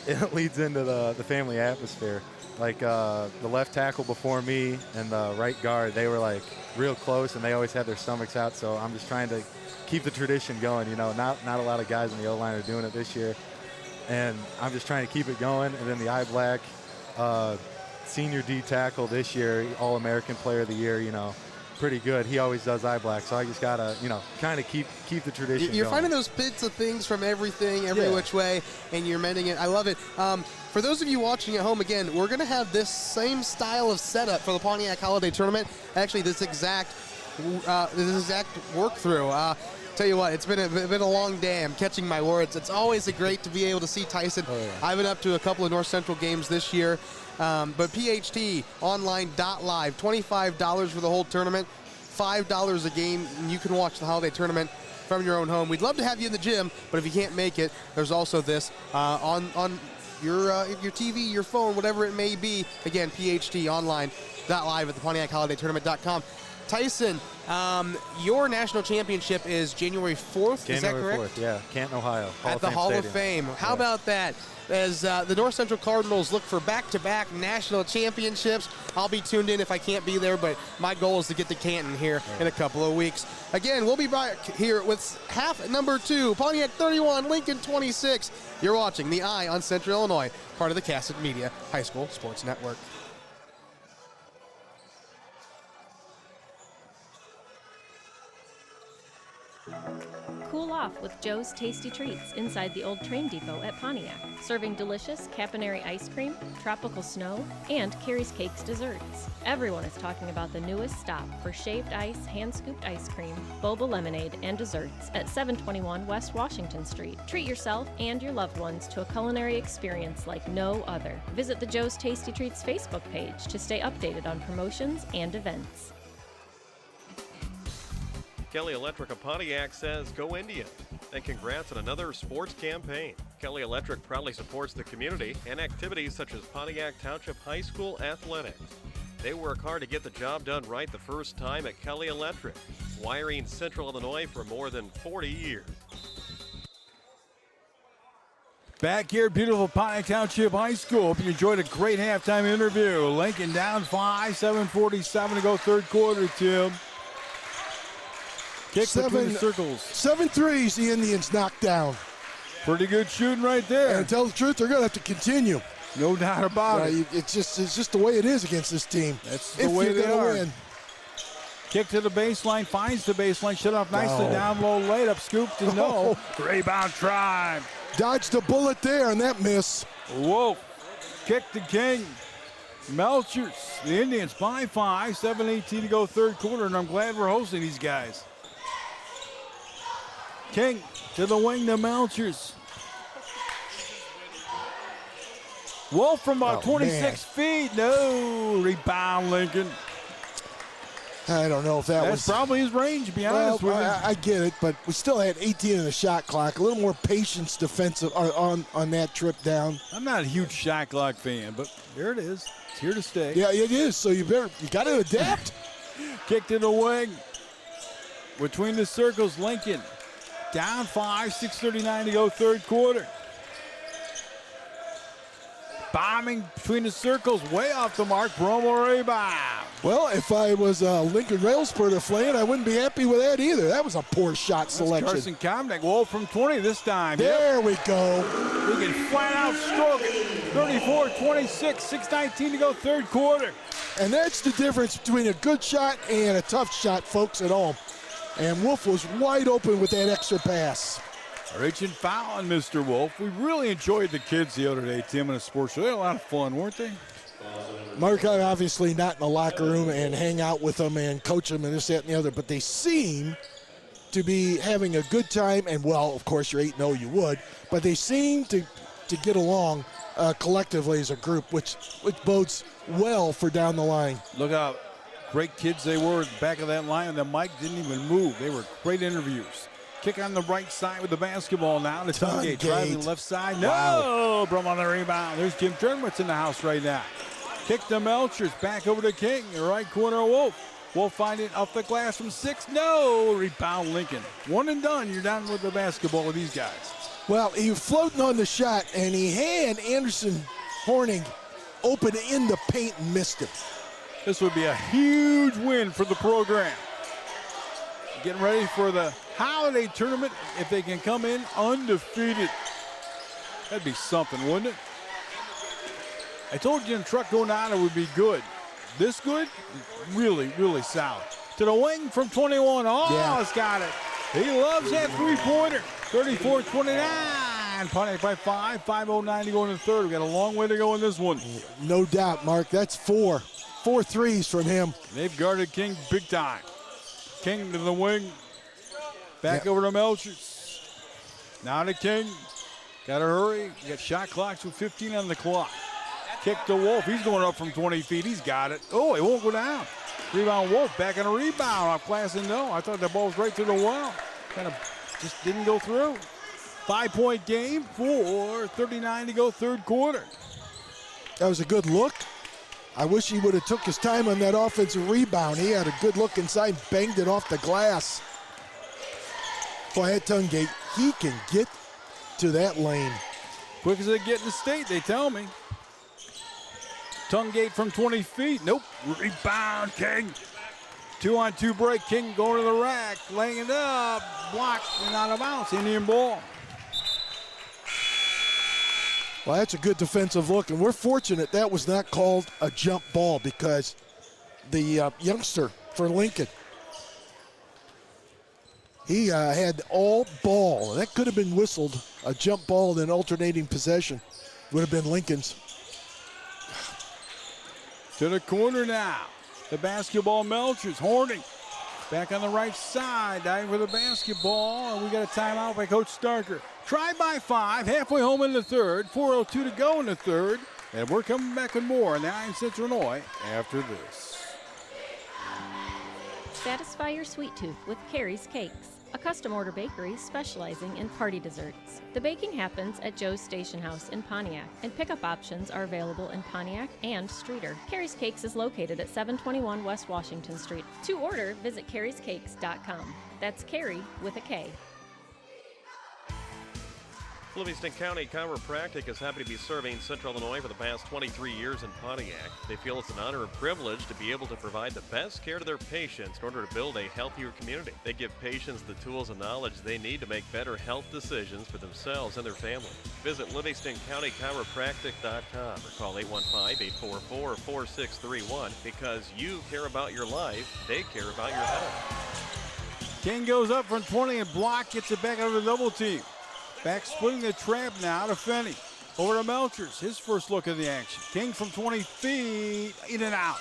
it leads into the family atmosphere. The left tackle before me and the right guard, they were real close, and they always had their stomachs out. So I'm just trying to keep the tradition going. Not a lot of guys in the O-line are doing it this year, and I'm just trying to keep it going. And then the eye black, senior D tackle this year, All-American Player of the Year, pretty good. He always does eye black, so I just gotta, kind of keep the tradition You're going. finding those bits of things from everything, every which way, and you're mending it. I love it. For those of you watching at home, again, we're going to have this same style of setup for the Pontiac Holiday Tournament. Actually, this exact work through. Tell you what, it's been a long day. I'm catching my words. It's always great to be able to see Tyson. Oh, yeah. I've been up to a couple of North Central games this year. But PHT online.live, $25 for the whole tournament, $5 a game, and you can watch the holiday tournament from your own home. We'd love to have you in the gym, but if you can't make it, there's also this on your TV, your phone, whatever it may be. Again, PHT online.live at the PontiacHolidayTournament.com. Tyson, your national championship is January 4th, is that correct? January 4th, yeah, Canton, Ohio. At the Hall of Fame. How about that? As the North Central Cardinals look for back-to-back national championships. I'll be tuned in if I can't be there, but my goal is to get to Canton here in a couple of weeks. Again, we'll be back here with half number 2, Pontiac 31, Lincoln 26. You're watching The Eye on Central Illinois, part of the Cassett Media High School Sports Network. Cool off with Joe's Tasty Treats inside the old train depot at Pontiac, serving delicious Caponari ice cream, tropical snow, and Carrie's Cakes desserts. Everyone is talking about the newest stop for shaved ice, hand-scooped ice cream, boba lemonade, and desserts at 721 West Washington Street. Treat yourself and your loved ones to a culinary experience like no other. Visit the Joe's Tasty Treats Facebook page to stay updated on promotions and events. Kelly Electric of Pontiac says, "Go Indian," and congrats on another sports campaign. Kelly Electric proudly supports the community and activities such as Pontiac Township High School athletics. They work hard to get the job done right the first time at Kelly Electric, wiring Central Illinois for more than 40 years. Back here at beautiful Pontiac Township High School. Hope you enjoyed a great halftime interview. Lincoln down 5, 7:47 to go third quarter, Tim. Kick between the circles. 7 threes the Indians knocked down. Pretty good shooting right there. And to tell the truth, they're going to have to continue. No doubt about it. It's just the way it is against this team. That's the way they are. Win. Kick to the baseline, finds the baseline, shut off nicely, down low, laid up, scoop to no. Rebound try. Dodged a bullet there on that miss. Whoa. Kick to King. Melchers. The Indians by 5, 7:18 to go third quarter, and I'm glad we're hosting these guys. King to the wing to Melchers. Wolf from about 26 feet. No. Rebound, Lincoln. I don't know if That's probably his range, to be honest with you. I get it, but we still had 18 in the shot clock. A little more patience defensive on that trip down. I'm not a huge shot clock fan, but there it is. It's here to stay. Yeah, it is. So you got to adapt. Kick to the wing. Between the circles, Lincoln. Down 5, 6:39 to go third quarter. bombing between the circles, way off the mark. Bromo rebound. Well, if I was Lincoln Railspur flaying, I wouldn't be happy with that either. That was a poor shot selection. Carson Komnick, Wolf from 20 this time. There we go. We can flat out stroke it. 34-26, 6:19 to go, third quarter. And that's the difference between a good shot and a tough shot, folks, at home. And Wolf was wide open with that extra pass. Reaching foul on Mr. Wolf. We really enjoyed the kids the other day, Tim, in a sports show. They had a lot of fun, weren't they? Mark, I'm obviously not in the locker room and hang out with them and coach them and this, that, and the other, but they seem to be having a good time. And, well, of course, you're 8-0, you would. But they seem to get along collectively as a group, which bodes well for down the line. Look how great kids they were at the back of that line, and the mic didn't even move. They were great interviews. Kick on the right side with the basketball now. The Tungate driving the left side. No! Wow. Brum on the rebound. There's Jim Turnwitz in the house right now. Kick to Melchers. Back over to King. The right corner of Wolf. Wolf finding it off the glass from 6. No! Rebound Lincoln. One and done. You're down with the basketball with these guys. Well, he was floating on the shot, and he had Anderson Horning open in the paint and missed him. This would be a huge win for the program. Getting ready for the holiday tournament if they can come in undefeated. That'd be something, wouldn't it? I told you in truck going on it would be good. This good? Really, really solid. To the wing from 21. Oh, yeah. It's got it. He loves that three-pointer. 34-29. Pontiac by 5. 5:09 to go in the third. We got a long way to go in this one. No doubt, Mark. That's 4 threes from him. They've guarded King big time. King to the wing. Back over to Melchers. Now to King. Got to hurry. You got shot clocks with 15 on the clock. Kick to Wolf. He's going up from 20 feet. He's got it. Oh, it won't go down. Rebound Wolf. Back on a rebound off glass and no. I thought that ball was right through the wall. Kind of just didn't go through. 5-point game. 4:39 to go, third quarter. That was a good look. I wish he would have took his time on that offensive rebound. He had a good look inside, banged it off the glass. Boy, that Tungate, he can get to that lane. Quick as they get in the state, they tell me. Tungate from 20 feet. Nope. Rebound, King. 2-on-2 break. King going to the rack. Laying it up. Blocked and out of bounds. Indian ball. Well, that's a good defensive look, and we're fortunate that was not called a jump ball because the youngster for Lincoln, he had all ball. That could have been whistled, a jump ball in alternating possession. Would have been Lincoln's. To the corner now. The basketball Melchers. Horning. Back on the right side. Diving for the basketball. And we got a timeout by Coach Starker. Try by 5. Halfway home in the third. 4:02 to go in the third. And we're coming back with more on 9 Central Illinois after this. Satisfy your sweet tooth with Carrie's Cakes, a custom order bakery specializing in party desserts. The baking happens at Joe's Station House in Pontiac, and pickup options are available in Pontiac and Streeter. Carrie's Cakes is located at 721 West Washington Street. To order, visit carriescakes.com. That's Carrie with a K. Livingston County Chiropractic is happy to be serving Central Illinois for the past 23 years in Pontiac. They feel it's an honor and privilege to be able to provide the best care to their patients in order to build a healthier community. They give patients the tools and knowledge they need to make better health decisions for themselves and their family. Visit LivingstonCountyChiropractic.com or call 815-844-4631 because you care about your life, they care about your health. King goes up from 20 and block, gets it back out of the double team. Back splitting the trap now to Fenney. Over to Melchers, his first look at the action. King from 20 feet, in and out.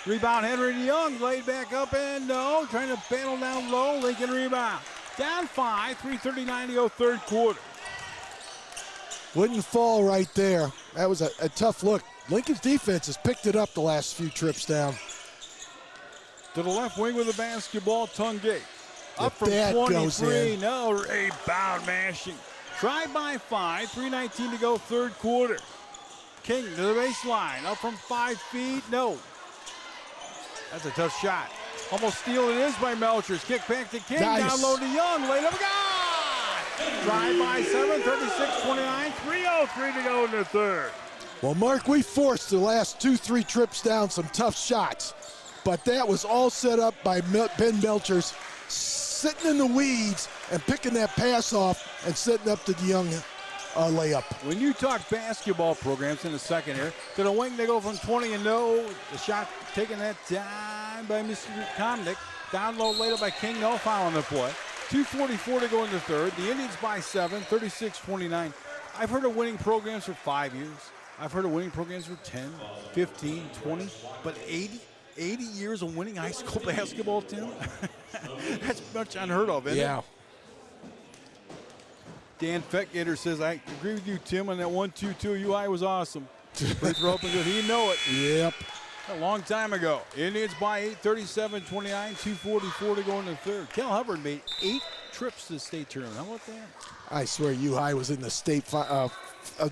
Rebound Henry Young, laid back up and no, trying to battle down low. Lincoln rebound. Down 5, 3:39 to go, third quarter. Wouldn't fall right there. That was a tough look. Lincoln's defense has picked it up the last few trips down. To the left wing with the basketball, Tungate. Up from that 23, no, rebound mashing. Try by 5, 3:19 to go, third quarter. King to the baseline, up from 5 feet, no. That's a tough shot. Almost stealing it is by Melchers. Kick back to King, Nice. down low to Young, laid up, God! Try by 7, 36-29, 3:03 to go in the third. Well, Mark, we forced the last 2-3 trips down some tough shots, but that was all set up by Ben Melchers sitting in the weeds and picking that pass off and setting up the young layup. When you talk basketball programs in the second here, to the wing they go from 20-0. The shot taken that time by Mr. Comnick. Down low later by King, no foul on the play. 2:44 to go in the third. The Indians by 7, 36-29. I've heard of winning programs for 5 years. I've heard of winning programs for 10, 15, 20, but 80 years of winning high school basketball, Tim? That's much unheard of, isn't it? Dan Fettgater says, I agree with you, Tim, on that 1-2-2 UI was awesome. Free throw up and good. He know it. Yep. A long time ago. Indians by 8, 37-29, 2:44 to go in the third. Kel Hubbard made 8 trips to the state tournament. How about that? I swear UI was in the state of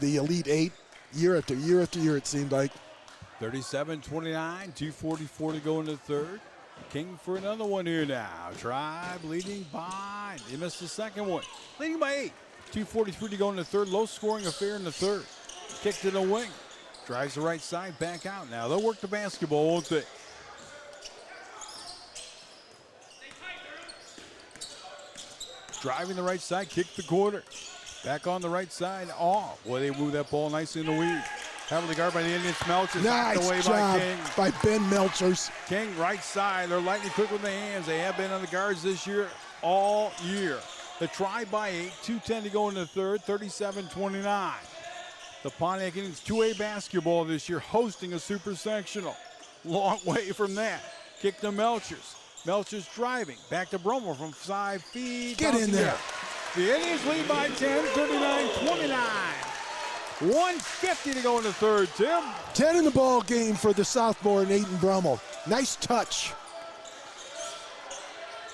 the Elite 8 year after year after year, it seemed like. 37-29, 2:44 to go in the third. King for another one here now. Tribe leading by, they missed the second one. Leading by 8, 2:43 to go in the third. Low scoring affair in the third. Kick to the wing. Drives the right side, back out now. They'll work the basketball, won't they? Driving the right side, kick the corner. Back on the right side, off. Boy, they move that ball nicely in the weed. Heavily guarded by the Indians. Melchers knocked away by King. By Ben Melchers. King, right side. They're lightning quick with the hands. They have been on the guards this year, all year. The try by 8, 2:10 to go in the third, 37-29. The Pontiac Indians 2A basketball this year, hosting a super sectional. Long way from that. Kick to Melchers. Melchers driving. Back to Brummel from 5 feet. Get in there. The Indians lead by 10, 39-29. 1:50 to go in the third, Tim. 10 in the ball game for the sophomore Nathan Brummel. Nice touch.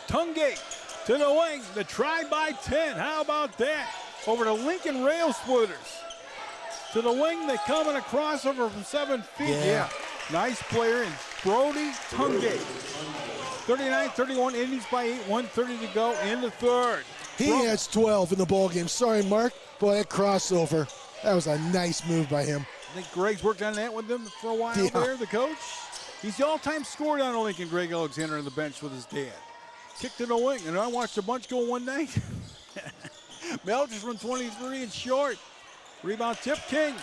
Tungate to the wing. The try by 10. How about that? Over to Lincoln Rail Splitters. To the wing, they come in a crossover from 7 feet. Yeah. Nice player in Brody Tungate. 39-31, Indians by 8, 1:30 to go in the third. He has 12 in the ball game. Sorry, Mark. Boy, that crossover. That was a nice move by him. I think Greg's worked on that with them for a while there, the coach. He's the all-time scorer down in Lincoln, Greg Alexander on the bench with his dad. Kick to the wing, and I watched a bunch go one night. Melchers from 23 and short. Rebound tip, King.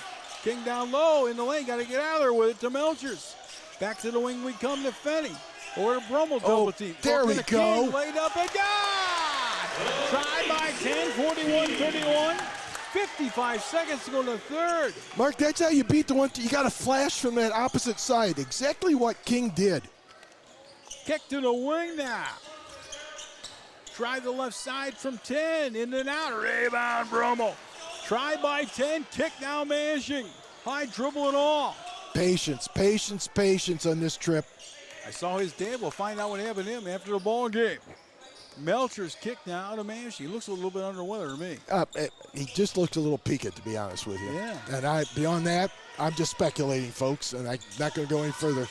King down low in the lane. Got to get out of there with it to Melchers. Back to the wing we come to Fenny. Or to Brummel double team. There we go. King laid up and God! Try by 10, 41-31. 55 seconds to go to the third. Mark, that's how you beat the one. You got to flash from that opposite side. Exactly what King did. Kick to the wing now. Try the left side from 10. In and out. Rebound, Brummel. Try by 10. Kick now, Manshing. High dribble and all. Patience, patience, patience on this trip. I saw his dad. We'll find out what happened to him after the ball game. Melchers kick now to Manshing. He looks a little bit under weather to me. He just looks a little peaked, to be honest with you. Yeah. And beyond that, I'm just speculating, folks, and I'm not going to go any further.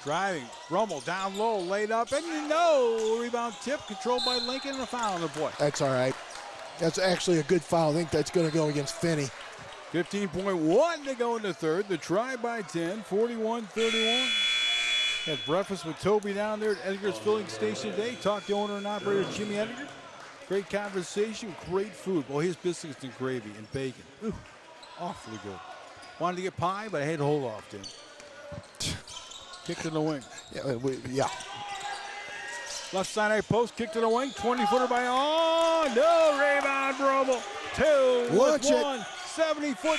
Driving, Brummel down low, laid up, and no rebound tip, controlled by Lincoln, and a foul on the play. That's all right. That's actually a good foul. I think that's going to go against Finney. 15.1 to go in the third. The try by 10, 41-31. Had breakfast with Toby down there at Edgar's Filling Station today. Talked to owner and operator Jimmy Edgar. Great conversation, great food. Boy, his biscuits and gravy and bacon. Ooh, awfully good. Wanted to get pie, but I had to hold off, Tim. Kick to the wing. Yeah. Left side high post, kick to the wing. 20-footer by, oh, no, rebound, Brummel. 2 with 1. 70-foot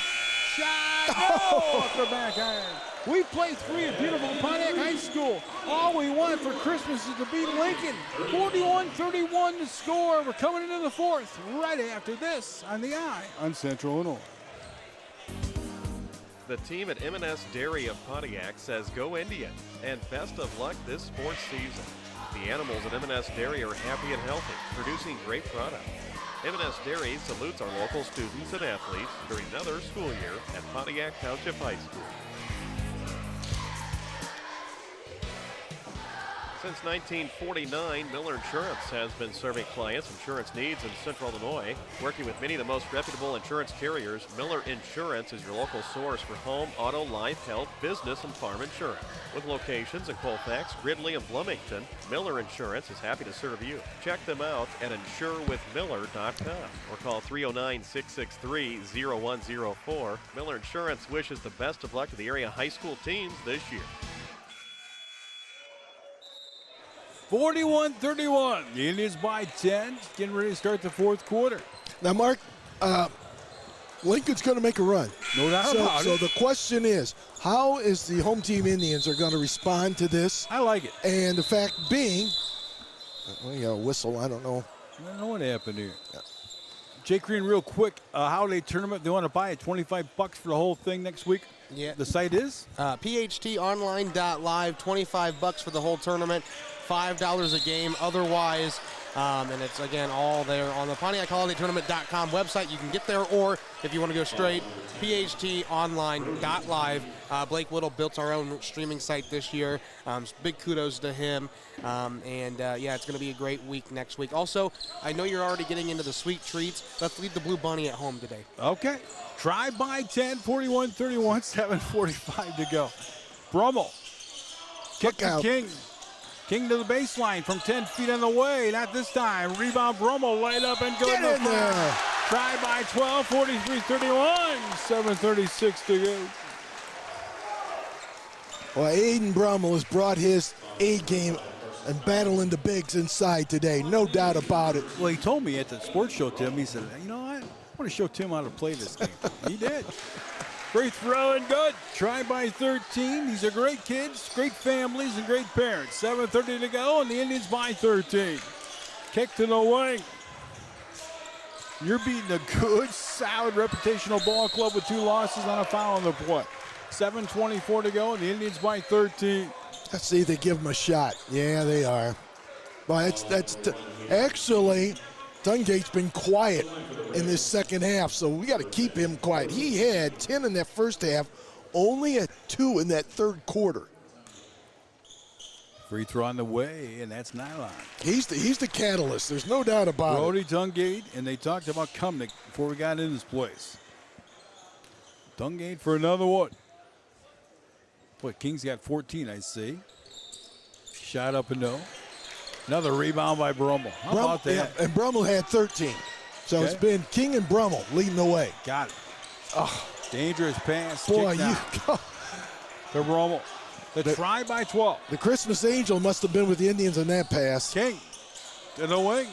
shot. No, off the backhand. We play 3 at beautiful Pontiac High School. All we want for Christmas is to beat Lincoln. 41-31 to score. We're coming into the fourth right after this on the Eye on Central Illinois. The team at M&S Dairy of Pontiac says go Indian and best of luck this sports season. The animals at M&S Dairy are happy and healthy, producing great product. M&S Dairy salutes our local students and athletes during another school year at Pontiac Township High School. Since 1949, Miller Insurance has been serving clients' insurance needs in Central Illinois. Working with many of the most reputable insurance carriers, Miller Insurance is your local source for home, auto, life, health, business, and farm insurance. With locations in Colfax, Gridley, and Bloomington, Miller Insurance is happy to serve you. Check them out at insurewithmiller.com or call 309-663-0104. Miller Insurance wishes the best of luck to the area high school teams this year. 41-31. The Indians by 10. Getting ready to start the fourth quarter. Now, Mark, Lincoln's going to make a run. No doubt about it. So the question is, how is the home team Indians are going to respond to this? I like it. And the fact being, we got a whistle. I don't know. I don't know what happened here. Jake Green, real quick, holiday tournament. They want to buy it $25 for the whole thing next week. Yeah. The site is? PHTonline.live, $25 for the whole tournament, $5 a game otherwise. And it's, again, all there on the PontiacHolidayTournament.com website. You can get there, or if you want to go straight, PHTonline.live. Blake Whittle built our own streaming site this year. Big kudos to him. Yeah, it's going to be a great week next week. Also, I know you're already getting into the sweet treats. Let's leave the Blue Bunny at home today. Okay. Try by 10, 41-31, 7:45 to go. Brummel. Kick to King. King to the baseline from 10 feet on the way. Not this time. Rebound Brummel. Light up and go. Get in there. Try by 12, 43-31, 7:36 to go. Well, Aiden Brummel has brought his A game and battling the bigs inside today. No doubt about it. Well, he told me at the sports show, Tim, he said, you know what? I want to show Tim how to play this game. He did. Free throw and good. Try by 13. These are great kids, great families, and great parents. 7:30 to go, and the Indians by 13. Kick to the wing. You're beating a good, solid, reputational ball club with 2 losses on a foul on the play. 7:24 to go, and the Indians by 13. Let's see if they give him a shot. Yeah, they are. Well, actually, Dungate's been quiet in this second half, so we got to keep him quiet. He had 10 in that first half, only a 2 in that third quarter. Free throw on the way, and that's Nylon. He's the catalyst. There's no doubt about it. Brody Dungate, and they talked about Cumnick before we got in this place. Dungate for another one. Boy, King's got 14, I see. Shot up and no. Another rebound by Brummel. How about that? Yeah, and Brummel had 13. So It's been King and Brummel leading the way. Got it. Oh, dangerous pass. Boy, you go. To Brummel. The try by 12. The Christmas Angel must have been with the Indians on that pass. King to the wing.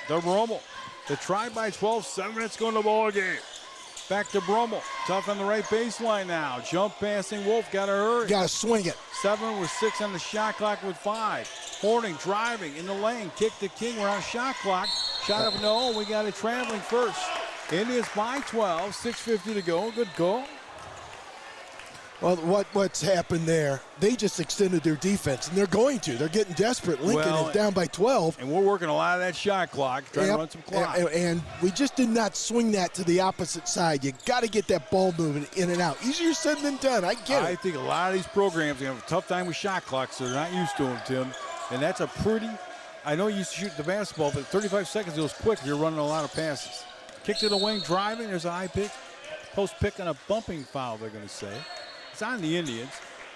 To Brummel. The try by 12. 7 minutes going to the ball game. Back to Brummel. Tough on the right baseline now. Jump passing. Wolf got to hurry. Got to swing it. 7 with 6 on the shot clock with 5. Horning driving in the lane. Kick to King. We're on shot clock. Shot up no. We got it traveling first. Indians by 12. 6:50 to go. Good goal. Well, what's happened there, they just extended their defense, and they're going to. They're getting desperate. Lincoln is down by 12. And we're working a lot of that shot clock, trying to run some clock. And we just did not swing that to the opposite side. You got to get that ball moving in and out. Easier said than done. I get it. I think a lot of these programs are going to have a tough time with shot clocks, so they're not used to them, Tim. And that's a pretty, I know you used to shoot the basketball, but 35 seconds goes quick. You're running a lot of passes. Kick to the wing, driving. There's a high pick. Post pick on a bumping foul, they're going to say. It's on the Indians.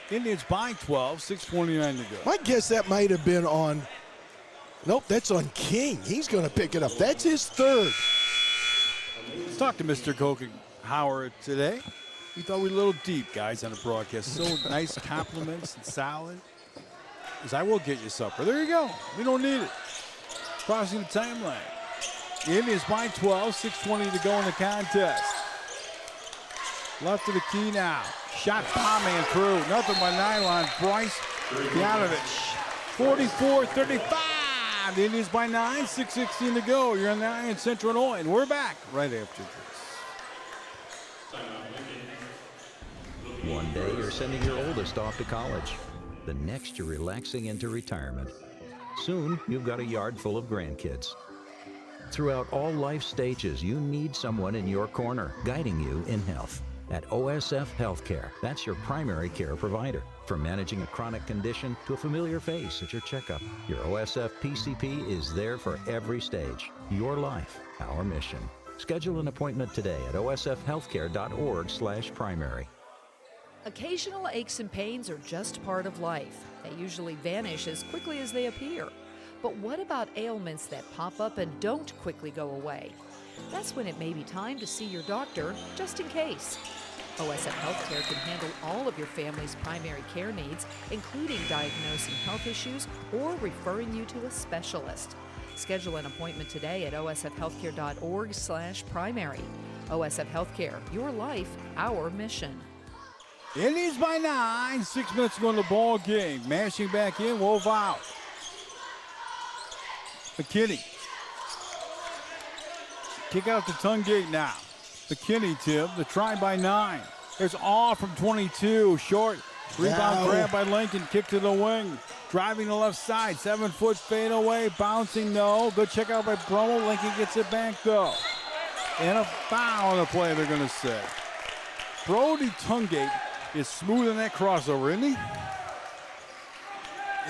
Indians by 12, 6:29 to go. My guess that might have been on, nope, that's on King. He's going to pick it up. That's his third. Let's talk to Mr. Howard today. We thought we were a little deep, guys, on the broadcast. So nice compliments and solid. Because I will get you supper. There you go. We don't need it. Crossing the timeline. The Indians by 12, 6:20 to go in the contest. Left of the key now. Shot bombing through. Nothing but nylon. Bryce Yanovich. 44-35. The Indians by 9. 6:16 to go. You're on the Iron Central Illinois. And we're back right after this. One day you're sending your oldest off to college. The next you're relaxing into retirement. Soon you've got a yard full of grandkids. Throughout all life stages, you need someone in your corner, guiding you in health. at OSF Healthcare. That's your primary care provider. From managing a chronic condition to a familiar face at your checkup, your OSF PCP is there for every stage. Your life, our mission. Schedule an appointment today at osfhealthcare.org/primary. Occasional aches and pains are just part of life. They usually vanish as quickly as they appear. But what about ailments that pop up and don't quickly go away? That's when it may be time to see your doctor, just in case. OSF Healthcare can handle all of your family's primary care needs, including diagnosing health issues or referring you to a specialist. Schedule an appointment today at osfhealthcare.org/primary. OSF Healthcare, your life, our mission. Indians by 9, 6 minutes to go in the ball game. Mashing back in, Wolf out. McKinney. Kick out to Tungate now. McKinney, Tim, the try by 9. There's off from 22, short. Rebound grab by Lincoln, kick to the wing. Driving the left side, 7-foot fade away, bouncing, no. Good check out by Brummel. Lincoln gets it back, though. And a foul on the play, they're going to say. Brody Tungate is smooth in that crossover, isn't he?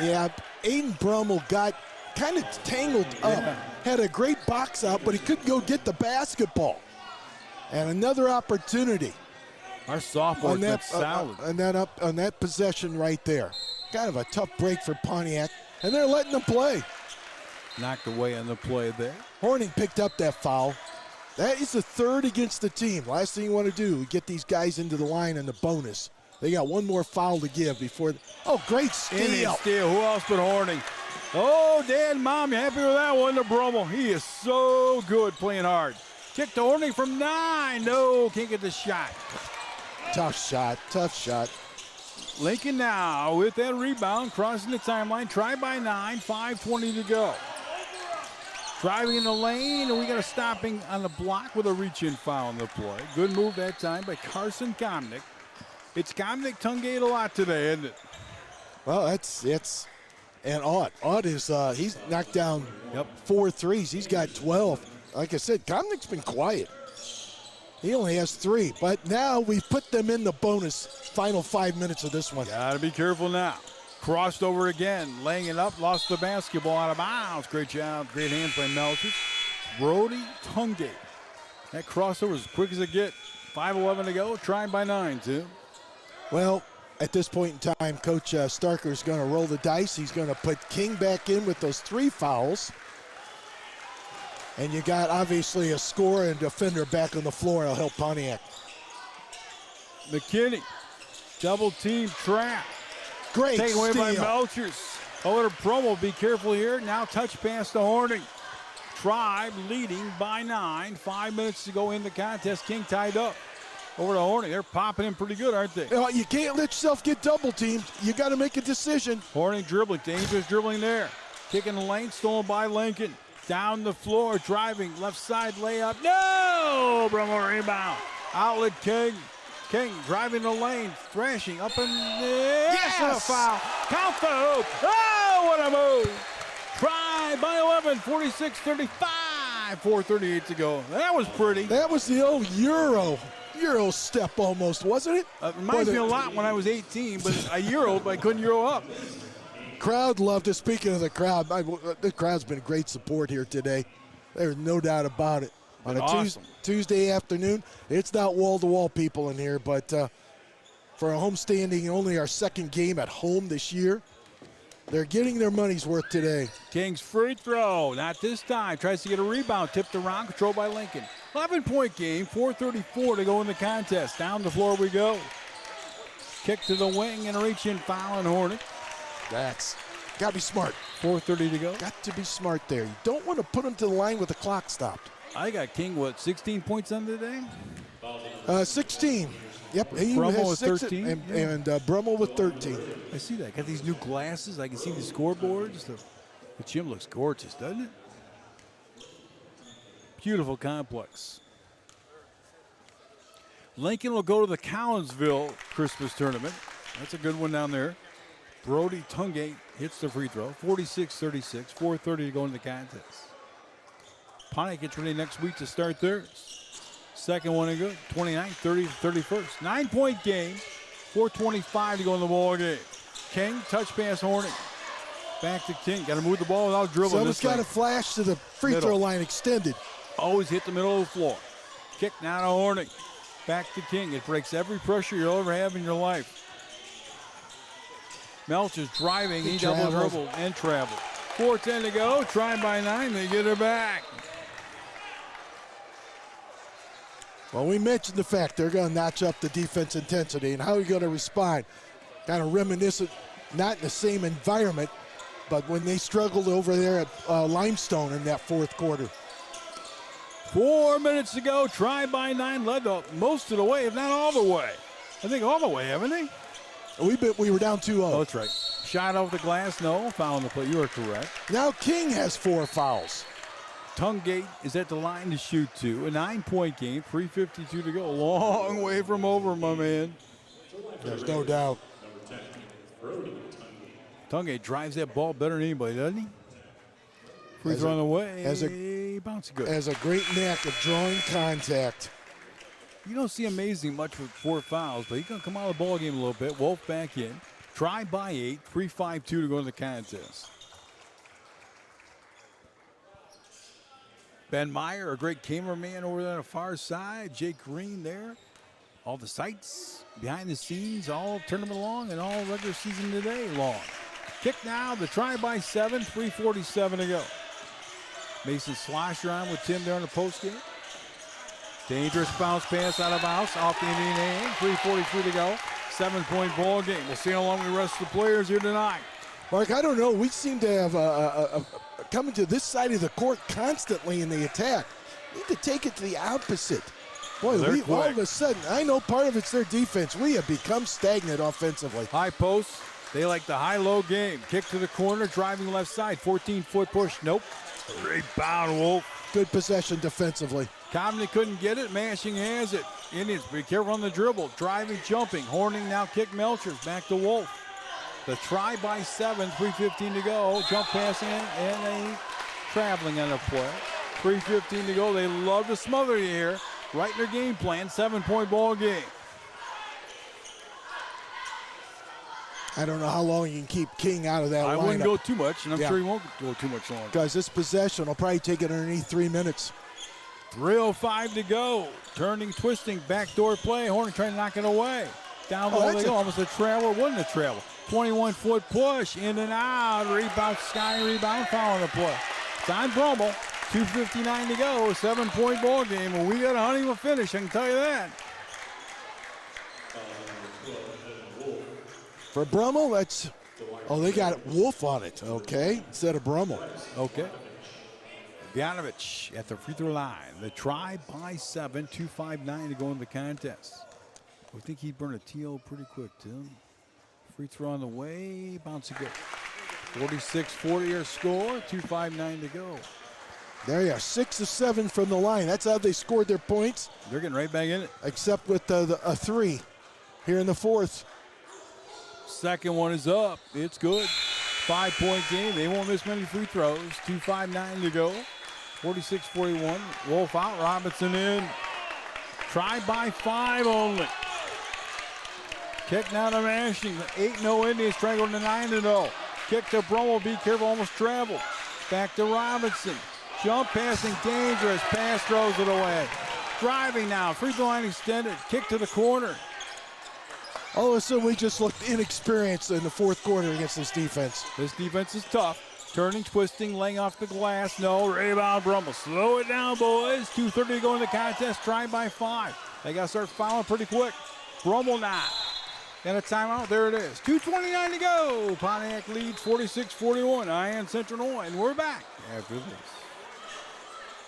Yeah, Aiden Brummel got kind of tangled up. Had a great box out, but he couldn't go get the basketball. And another opportunity. Our sophomore's been solid. On that possession right there. Kind of a tough break for Pontiac, and they're letting them play. Knocked away on the play there. Horning picked up that foul. That is the third against the team. Last thing you want to do, get these guys into the line in the bonus. They got one more foul to give before. Oh, great steal. Steal. Who else but Horning? Oh, Dan, Mom, you happy with that one to Brummel? He is so good playing hard. Kick to Horning from 9. No, can't get the shot. Tough shot. Lincoln now with that rebound, crossing the timeline. Try by 9, 5:20 to go. Driving in the lane, and we got a stopping on the block with a reach-in foul on the play. Good move that time by Carson Komnick. It's Komnick Tungate a lot today, isn't it? Well, it's and Ott is he's knocked down 4 threes. He's got 12. Like I said, Komnick's been quiet. He only has 3, but now we've put them in the bonus final 5 minutes of this one. Gotta be careful now. Crossed over again, laying it up, lost the basketball out of bounds. Great job, great hands by Melchers. Brody Tungate. That crossover as quick as it gets. 5:11 to go, trying by 9, too. Well, at this point in time, Coach Starker is going to roll the dice. He's going to put King back in with those 3 fouls. And you got, obviously, a scorer and defender back on the floor. It'll help Pontiac. McKinney, double team trap. Great taken away by steal. Melchers. Over to Promo, be careful here. Now touch pass to Horning. Tribe leading by 9. 5 minutes to go in the contest. King tied up. Over to Horning. They're popping in pretty good, aren't they? You can't let yourself get double teamed. You got to make a decision. Horning dribbling. Dangerous dribbling there. Kicking the lane, stolen by Lincoln. Down the floor, driving, left side layup. No! Brummel rebound. Outlet King. King driving the lane, thrashing up in there. Yes! A foul. Count the hoop. Oh, what a move. Try by 11, 46-35. 4:38 to go. That was pretty. That was the old Euro step almost, wasn't it? Reminds me a lot when I was 18, but a Euro, but I couldn't Euro up. Crowd loved it. Speaking of the crowd, the crowd's been a great support here today. There's no doubt about it. On a Tuesday afternoon, it's not wall-to-wall people in here, but for a homestanding, only our second game at home this year, they're getting their money's worth today. King's free throw, not this time. Tries to get a rebound, tipped around, controlled by Lincoln. 11-point game, 4:34 to go in the contest. Down the floor we go. Kick to the wing and a reach-in foul on Hornet. That's got to be smart. 4:30 to go. Got to be smart there. You don't want to put them to the line with the clock stopped. I got King, 16 points on today? 16. Yep, he Brummel has with 6 13. and Brummel with 13. I see that. Got these new glasses. I can see the scoreboards. The gym looks gorgeous, doesn't it? Beautiful complex. Lincoln will go to the Collinsville Christmas tournament. That's a good one down there. Brody Tungate hits the free throw. 46-36. 4:30 to go in the contest. Pontiac gets ready next week to start theirs. Second one and good. 29-30, 31st. 9-point game. 4:25 to go in the ball game. King, touch pass, Horning. Back to King. Got to move the ball without dribbling. Someone's got to flash to the free throw line extended. Always hit the middle of the floor. Kick now to Horning. Back to King. It breaks every pressure you'll ever have in your life. Melch is driving. He double dribble and travel. 4:10 to go. Try by 9. They get it back. Well, we mentioned the fact they're going to notch up the defense intensity and how you're going to respond. Kind of reminiscent, not in the same environment, but when they struggled over there at Limestone in that fourth quarter. 4 minutes to go. Try by 9. Led most of the way, if not all the way. I think all the way, haven't they? We were down 2-0. Oh, that's right. Shot off the glass. No. Foul on the play. You are correct. Now King has 4 fouls. Tungate is at the line to shoot 2. A 9-point game. 3:52 to go. Long way from over, my man. There's no doubt. Tungate drives that ball better than anybody, doesn't he? Free throw on the way. Bounce good. Has a great knack of drawing contact. You don't see Amazing much with 4 fouls, but he's going to come out of the ball game a little bit. Wolf back in. Try by 8. 3:52 to go in the contest. Ben Meyer, a great cameraman over there on the far side. Jake Green there. All the sights behind the scenes, all tournament long and all regular season today long. Kick now, the try by 7, 3:47 to go. Mason Slosher on with Tim there on the post game. Dangerous bounce pass out of bounds off the Indian hand. 3:43 to go. 7-point ball game. We'll see how long the rest of the players here tonight. Mark, I don't know. We seem to have coming to this side of the court constantly in the attack. Need to take it to the opposite. Boy, all of a sudden, I know part of it's their defense. We have become stagnant offensively. High post. They like the high-low game. Kick to the corner, driving left side. 14-foot push. Nope. Rebound, Wolf. Good possession defensively. Comney couldn't get it. Mashing has it. Indians, be careful on the dribble. Driving, jumping. Horning now kick Melchers. Back to Wolf. The try by 7, 3:15 to go. Jump pass in, and a traveling on the play. 3:15 to go. They love to smother you here. Right in their game plan. 7-point ball game. I don't know how long you can keep King out of that lineup. I wouldn't go too much, and I'm sure he won't go too much longer. Because this possession will probably take it underneath 3 minutes. 3:05 to go. Turning, twisting, backdoor play. Horning trying to knock it away. Down low they go. Almost a travel. Wasn't a travel. 21-foot push. In and out. Rebound. Sky rebound. Foul on the play. It's on Brummel. 2:59 to go. 7-point ball game. And we got a honey of a finish. I can tell you that. For Brummel, that's... Oh, they got Wolf on it, okay, instead of Brummel. Okay. Bjanovic at the free throw line. The try by 7, 2:59 to go in the contest. We think he'd burn a TO pretty quick, Tim. Free throw on the way, bounce again. 46-40 our score, 2:59 to go. There you are, 6 of 7 from the line. That's how they scored their points. They're getting right back in it. Except with a 3 here in the fourth. Second one is up. It's good. 5-point game. They won't miss many free throws. 2:59 to go. 46-41. Wolf out. Robinson in. Try by 5 only. Kick now to Mashing. 8-0 Indians trying to go to 9-0. Kick to Brummel. Be careful. Almost traveled. Back to Robinson. Jump passing. Dangerous. Pass throws it away. Driving now. Free throw line extended. Kick to the corner. All of a sudden, we just looked inexperienced in the fourth quarter against this defense. This defense is tough. Turning, twisting, laying off the glass. No, rebound, Brummel. Slow it down, boys. 2:30 to go in the contest. Try by 5. They got to start fouling pretty quick. Brummel now. And a timeout. There it is. 2:29 to go. Pontiac leads 46-41. Ian Central Illinois. And we're back after this.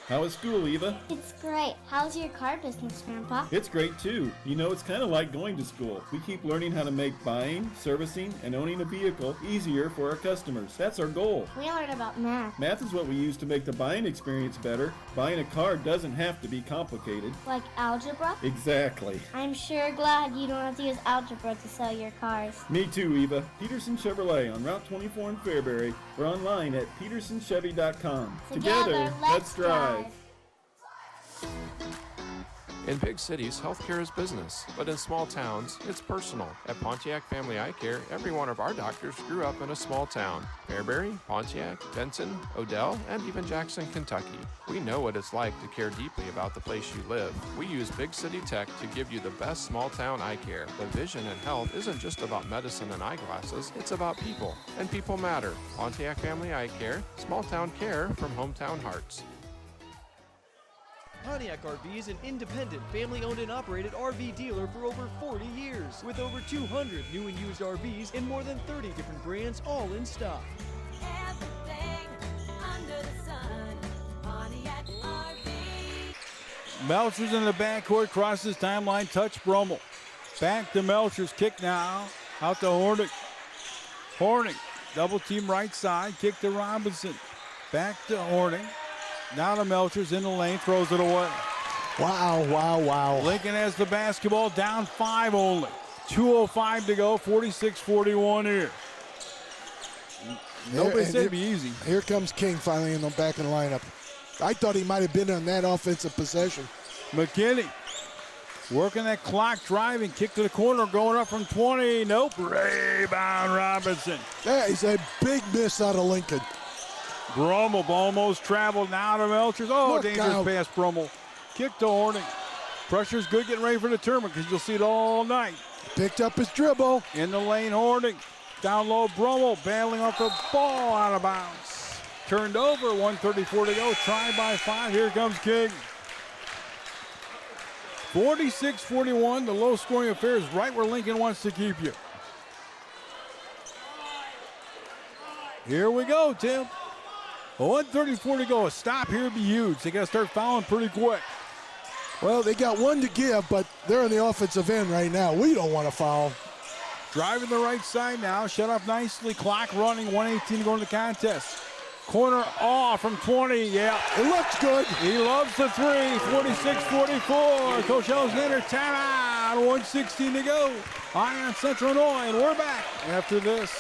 How was school, Eva? It's great. How's your car business, Grandpa? It's great too. You know, it's kind of like going to school. We keep learning how to make buying, servicing, and owning a vehicle easier for our customers. That's our goal. We learn about math. Math is what we use to make the buying experience better. Buying a car doesn't have to be complicated. Like algebra? Exactly. I'm sure glad you don't have to use algebra to sell your cars. Me too, Eva. Peterson Chevrolet on Route 24 in Fairbury or online at petersonchevy.com. Together, let's drive. In big cities, healthcare is business, but in small towns, it's personal. At Pontiac Family Eye Care, every one of our doctors grew up in a small town. Fairbury, Pontiac, Benson, Odell, and even Jackson, Kentucky. We know what it's like to care deeply about the place you live. We use big city tech to give you the best small town eye care. But vision and health isn't just about medicine and eyeglasses, it's about people. And people matter. Pontiac Family Eye Care, small town care from hometown hearts. Pontiac RV is an independent, family-owned and operated RV dealer for over 40 years, with over 200 new and used RVs in more than 30 different brands, all in stock. Everything under the sun, Pontiac RV. Melchers in the backcourt, crosses timeline, touch Brummel. Back to Melchers, kick now, out to Hornick. Hornick, double team right side, kick to Robinson. Back to Hornick. Now to Melchers in the lane, throws it away. Wow, wow, wow. Lincoln has the basketball, down 5 only. 2:05 to go, 46-41 here. Nobody said it'd be easy. Here comes King finally in the back of the lineup. I thought he might have been on that offensive possession. McKinney working that clock, driving, kick to the corner, going up from 20. Nope, rebound Robinson. That is a big miss out of Lincoln. Brummel almost traveled now to Melchers. Oh, Look dangerous out. pass, Brummel. Kick to Horning. Pressure's good, getting ready for the tournament because you'll see it all night. Picked up his dribble. In the lane, Horning. Down low, Brummel battling off the ball, out of bounds. Turned over, 1:34 to go. Try by 5. Here comes King. 46-41. The low-scoring affair is right where Lincoln wants to keep you. Here we go, Tim. 1:34 to go. A stop here would be huge. They got to start fouling pretty quick. Well, they got one to give, but they're on the offensive end right now. We don't want to foul. Driving the right side now. Shut off nicely. Clock running. 1:18 to go in the contest. Corner off from 20. Yeah. It looks good. He loves the three. 46-44. Coach Alexander, timeout. 1:16 to go. Ion Central Illinois, and we're back after this.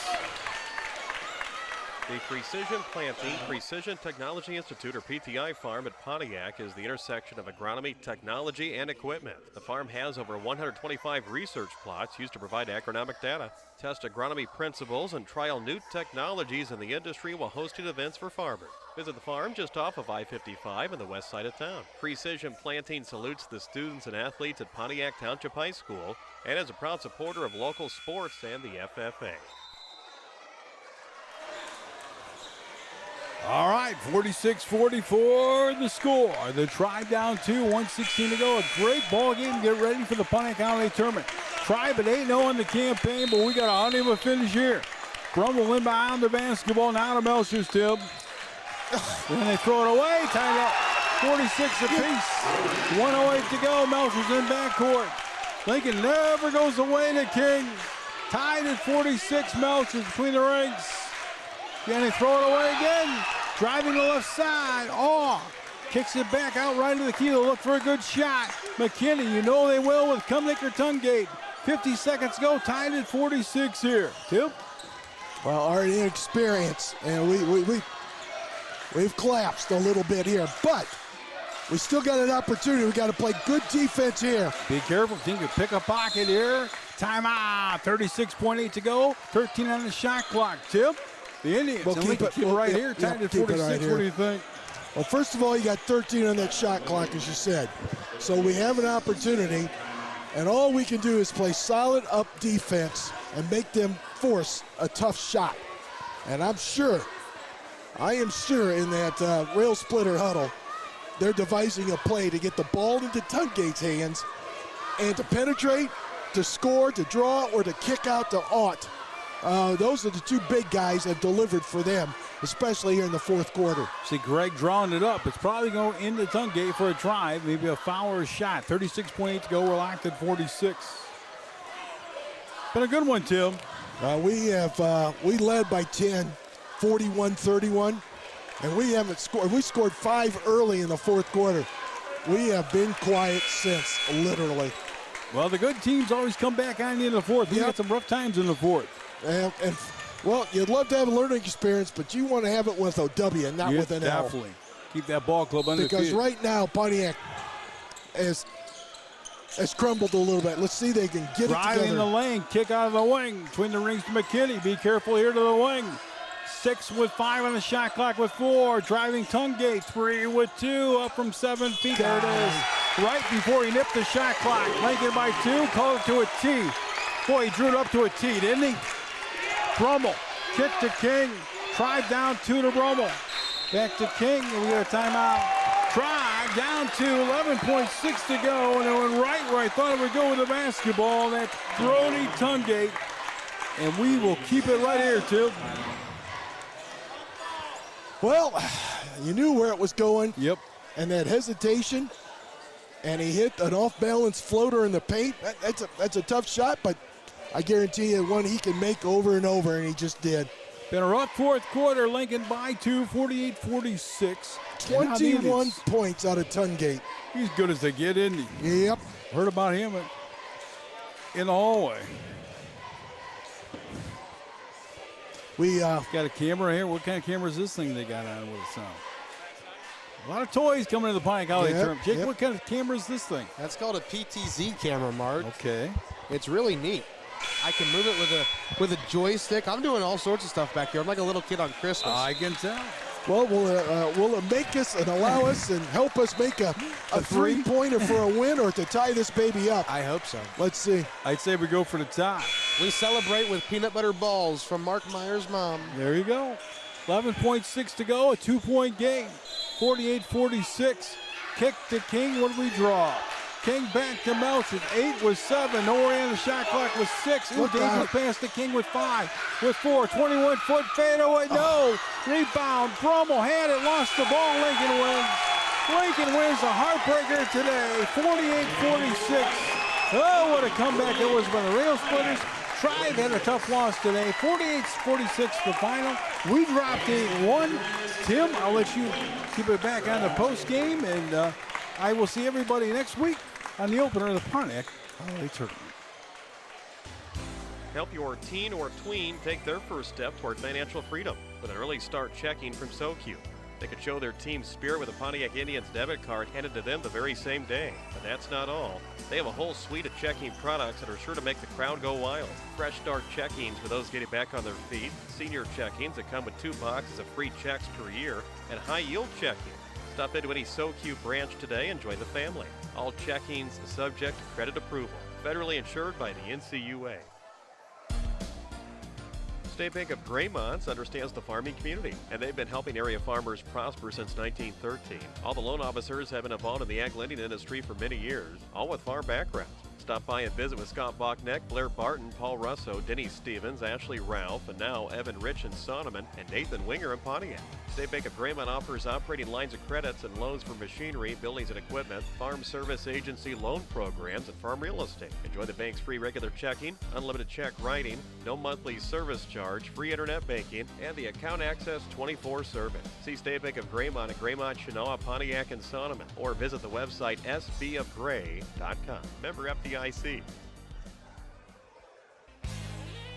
The Precision Planting Precision Technology Institute, or PTI farm at Pontiac, is the intersection of agronomy, technology, and equipment. The farm has over 125 research plots used to provide agronomic data, test agronomy principles, and trial new technologies in the industry while hosting events for farmers. Visit the farm just off of I-55 on the west side of town. Precision Planting salutes the students and athletes at Pontiac Township High School and is a proud supporter of local sports and the FFA. All right, 46-44 the score. The Tribe down 2, 1:16 to go. A great ball game. Get ready for the Pontiac Holiday Tournament. Tribe at 8-0 in the campaign, but we got a honey of a finish here. Brummel inbound the basketball. Now to Melchers, Tim. Then they throw it away. Tied up 46 apiece. 1:08 to go. Melchers in backcourt. Lincoln never goes away to King. Tied at 46. Melchers between the ranks. Then they throw it away again. Driving the left side. Oh, kicks it back out right to the key to look for a good shot. McKinney, you know they will with Cumnick or Tungate. 50 seconds go, tied at 46 here. Tim? Well, our inexperience, and we've collapsed a little bit here, but we still got an opportunity. We got to play good defense here. Be careful, team can pick a pocket here. Timeout, 36.8 to go. 13 on the shot clock. Tim? The Indians, We'll keep it right here, tied at 46. Right here. What do you think? Well, first of all, you got 13 on that shot clock, as you said. So we have an opportunity, and all we can do is play solid up defense and make them force a tough shot. And I am sure in that rail splitter huddle, they're devising a play to get the ball into Tungate's hands and to penetrate, to score, to draw, or to kick out to Ott. Those are the two big guys that delivered for them, especially here in the fourth quarter. See Greg drawing it up. It's probably going into Tungate for a drive, maybe a foul or a shot. 36.8 to go. We're locked at 46. Been a good one, Tim. We led by 10, 41-31, and we haven't scored. We scored 5 early in the fourth quarter. We have been quiet since, literally. Well, the good teams always come back on you in the fourth. We had some rough times in the fourth. And well, you'd love to have a learning experience, but you want to have it with a W and not with an L. Definitely. Keep that ball club undefeated. Because right now, Pontiac is has crumbled a little bit. Let's see if they can get it Driving together. the lane, kick out of the wing, between the rings to McKinney. Be careful here to the wing. 6 with 5 on the shot clock with 4. Driving Tungate, 3 with 2, up from 7 feet. There it is. Right before he nipped the shot clock. Lincoln by 2, called it to a T. Boy, he drew it up to a T, didn't he? Brummel, kick to King. Drive down 2 to Brummel. Back to King, and we got a timeout. Drive down to 11.6 to go, and it went right where I thought it would go with the basketball. That's Brody Tungate, and we will keep it right here, too. Well, you knew where it was going. Yep. And that hesitation, and he hit an off-balance floater in the paint. That's a tough shot, but I guarantee you one he can make over and over, and he just did. Been a rough fourth quarter. Lincoln by 2, 48-46. 21 points out of Tungate. He's good as they get, isn't he? Yep. Heard about him in the hallway. We got a camera here. What kind of camera is this thing they got on with us now? A lot of toys coming to the Pontiac Holiday Tournament. Jake, what kind of camera is this thing? That's called a PTZ camera, Mark. Okay. It's really neat. I can move it with a joystick. I'm doing all sorts of stuff back here. I'm like a little kid on Christmas. I can tell. Well, will it make us and allow us and help us make a three-pointer for a win or to tie this baby up? I hope so. Let's see. I'd say we go for the tie. We celebrate with peanut butter balls from Mark Meyer's mom. There you go. 11.6 to go, a 2-point game. 48-46. Kick to King. What do we draw? King back to Melchett. 8 with 7. Nowhere in the shot clock with 6. Dangerous pass to King with 5. With 4. 21-foot fadeaway. No. Rebound. Brummel had it. Lost the ball. Lincoln wins. Lincoln wins a heartbreaker today. 48-46. Oh, what a comeback it was by the Rail Splitters. Tribe had a tough loss today. 48-46 the final. We dropped 8-1. Tim, I'll let you keep it back on the post game, and I will see everybody next week on the opener of the Pontiac Holiday Tournament. Help your teen or tween take their first step toward financial freedom with an early start checking from SoQ. They could show their team's spirit with a Pontiac Indians debit card handed to them the very same day. But that's not all. They have a whole suite of checking products that are sure to make the crowd go wild. Fresh start checkings for those getting back on their feet, senior checkings that come with 2 boxes of free checks per year, and high yield checking. Stop into any SoQ branch today and join the family. All checkings subject to credit approval. Federally insured by the NCUA. State Bank of Graymont understands the farming community, and they've been helping area farmers prosper since 1913. All the loan officers have been involved in the ag lending industry for many years, all with farm backgrounds. Stop by and visit with Scott Bachneck, Blair Barton, Paul Russo, Denny Stevens, Ashley Ralph, and now Evan Rich in Sonneman, and Nathan Winger in Pontiac. State Bank of Graymont offers operating lines of credits and loans for machinery, buildings and equipment, farm service agency loan programs, and farm real estate. Enjoy the bank's free regular checking, unlimited check writing, no monthly service charge, free internet banking, and the account access 24 service. See State Bank of Graymont at Graymont, Chenoa, Pontiac, and Sonneman, or visit the website sbofgray.com. Member FDIC.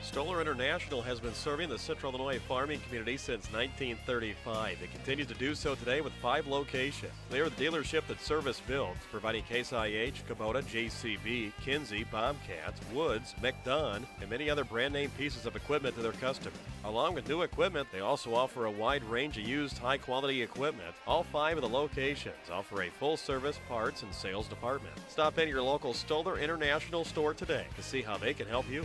Stoller International has been serving the Central Illinois farming community since 1935. It continues to do so today with 5 locations. They are the dealership that service builds, providing Case IH, Kubota, JCB, Kinsey, Bobcats, Woods, McDon, and many other brand name pieces of equipment to their customers. Along with new equipment, they also offer a wide range of used high-quality equipment. All 5 of the locations offer a full-service parts and sales department. Stop in your local Stoller International store today to see how they can help you.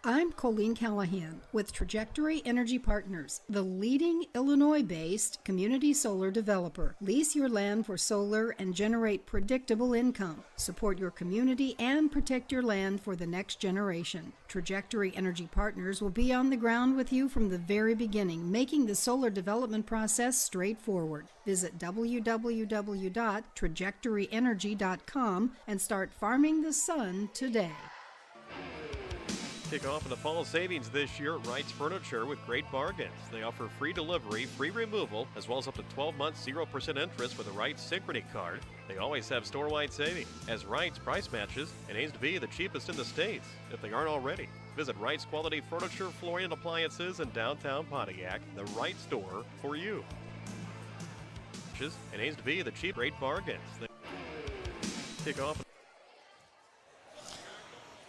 I'm Colleen Callahan with Trajectory Energy Partners, the leading Illinois-based community solar developer. Lease your land for solar and generate predictable income. Support your community and protect your land for the next generation. Trajectory Energy Partners will be on the ground with you from the very beginning, making the solar development process straightforward. Visit www.trajectoryenergy.com and start farming the sun today. Kick off in the fall savings this year at Wright's Furniture with great bargains. They offer free delivery, free removal, as well as up to 12 months 0% interest with a Wright's Synchrony card. They always have store-wide savings, as Wright's price matches and aims to be the cheapest in the States, if they aren't already. Visit Wright's Quality Furniture, Flooring, and Appliances in downtown Pontiac, the Wright store for you. And aims to be the cheap, great bargains. kick off.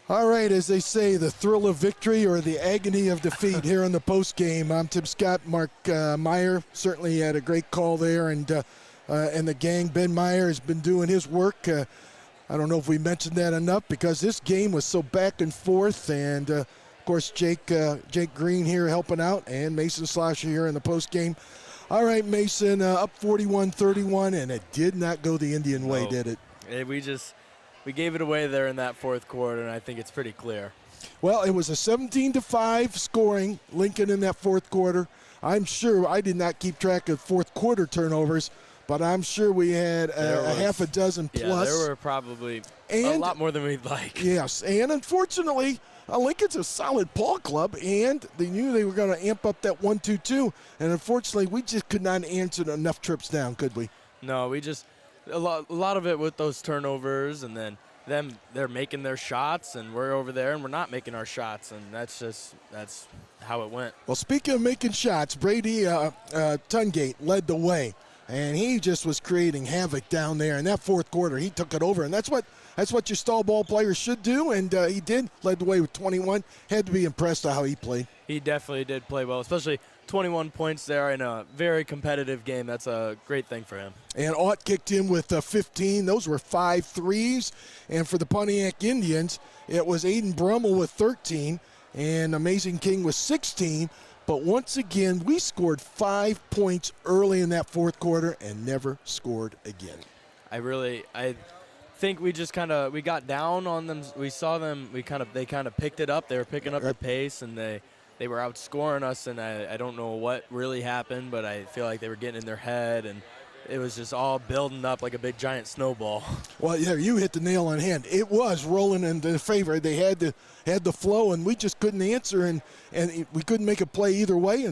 All right, as they say, the thrill of victory or the agony of defeat here in the post game. I'm Tim Scott. Mark Meyer certainly had a great call there, and the gang. Ben Meyer has been doing his work. I don't know if we mentioned that enough because this game was so back and forth, and of course Jake Green here helping out, and Mason Slosher here in the post game. All right, Mason, up 41-31, and it did not go the Indian way, did it? We gave it away there in that fourth quarter, and I think it's pretty clear. Well, it was a 17-5 scoring, Lincoln in that fourth quarter. I'm sure I did not keep track of fourth quarter turnovers, but I'm sure we had a half a dozen plus. Yeah, there were probably a lot more than we'd like. Yes, and unfortunately, Lincoln's a solid ball club, and they knew they were going to amp up that 1-2-2, and unfortunately, we just could not answer enough trips down, could we? No, we just a lot of it with those turnovers, and then they're making their shots, and we're over there, and we're not making our shots, and that's how it went. Well, speaking of making shots, Brady Tungate led the way, and he just was creating havoc down there. In that fourth quarter, he took it over, and that's what your stall ball players should do, and he did. Led the way with 21. Had to be impressed at how he played. He definitely did play well, especially 21 points there in a very competitive game. That's a great thing for him. And Ott kicked in with 15. Those were 5 threes. And for the Pontiac Indians, it was Aiden Brummel with 13 and Amazing King with 16. But once again, we scored 5 points early in that fourth quarter and never scored again. I think we just we got down on them. We saw them. They kind of picked it up. They were picking up the pace, and they were outscoring us, and I don't know what really happened, but I feel like they were getting in their head, and it was just all building up like a big giant snowball. Well, yeah, you hit the nail on the head. It was rolling in their favor. They had the flow, and we just couldn't answer, and we couldn't make a play either way.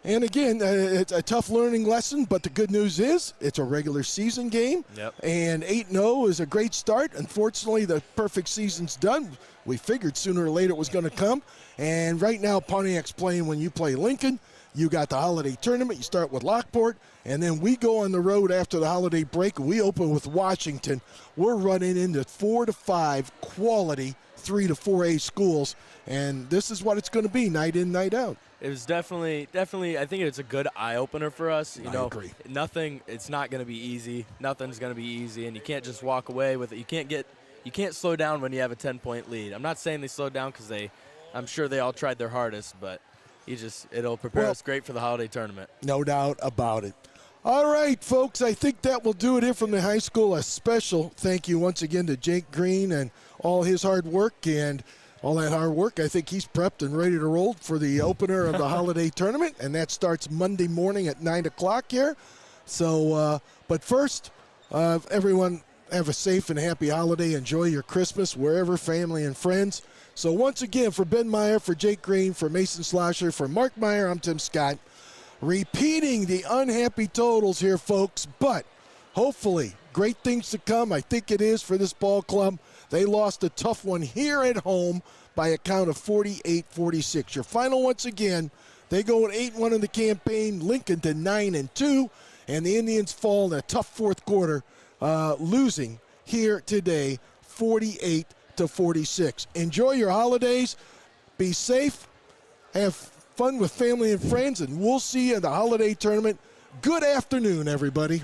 And again, it's a tough learning lesson, but the good news is it's a regular season game. Yep. And 8-0 is a great start. Unfortunately, the perfect season's done. We figured sooner or later it was going to come. And right now, Pontiac's playing when you play Lincoln. You got the holiday tournament. You start with Lockport, and then we go on the road after the holiday break. We open with Washington. We're running into 4 to 5 quality 3 to 4A schools, and this is what it's going to be night in, night out. It was definitely. I think it's a good eye opener for us. I agree. It's not going to be easy. Nothing's going to be easy, and you can't just walk away with it. You can't slow down when you have a 10-point lead. I'm not saying they slowed down because I'm sure they all tried their hardest, but it'll prepare us great for the holiday tournament. No doubt about it. All right, folks, I think that will do it here from the high school. A special thank you once again to Jake Green and all his hard work. And all that hard work, I think he's prepped and ready to roll for the opener of the holiday tournament, and that starts Monday morning at 9 o'clock here. So, but first, everyone have a safe and happy holiday. Enjoy your Christmas wherever, family and friends. So once again, for Ben Meyer, for Jake Green, for Mason Slosher, for Mark Meyer, I'm Tim Scott. Repeating the unhappy totals here, folks, but hopefully great things to come. I think it is for this ball club. They lost a tough one here at home by a count of 48-46. Your final once again, they go at 8-1 in the campaign, Lincoln to 9-2, and the Indians fall in a tough fourth quarter, losing here today 48-46. Enjoy your holidays. Be safe. Have fun with family and friends, and we'll see you in the holiday tournament. Good afternoon, everybody.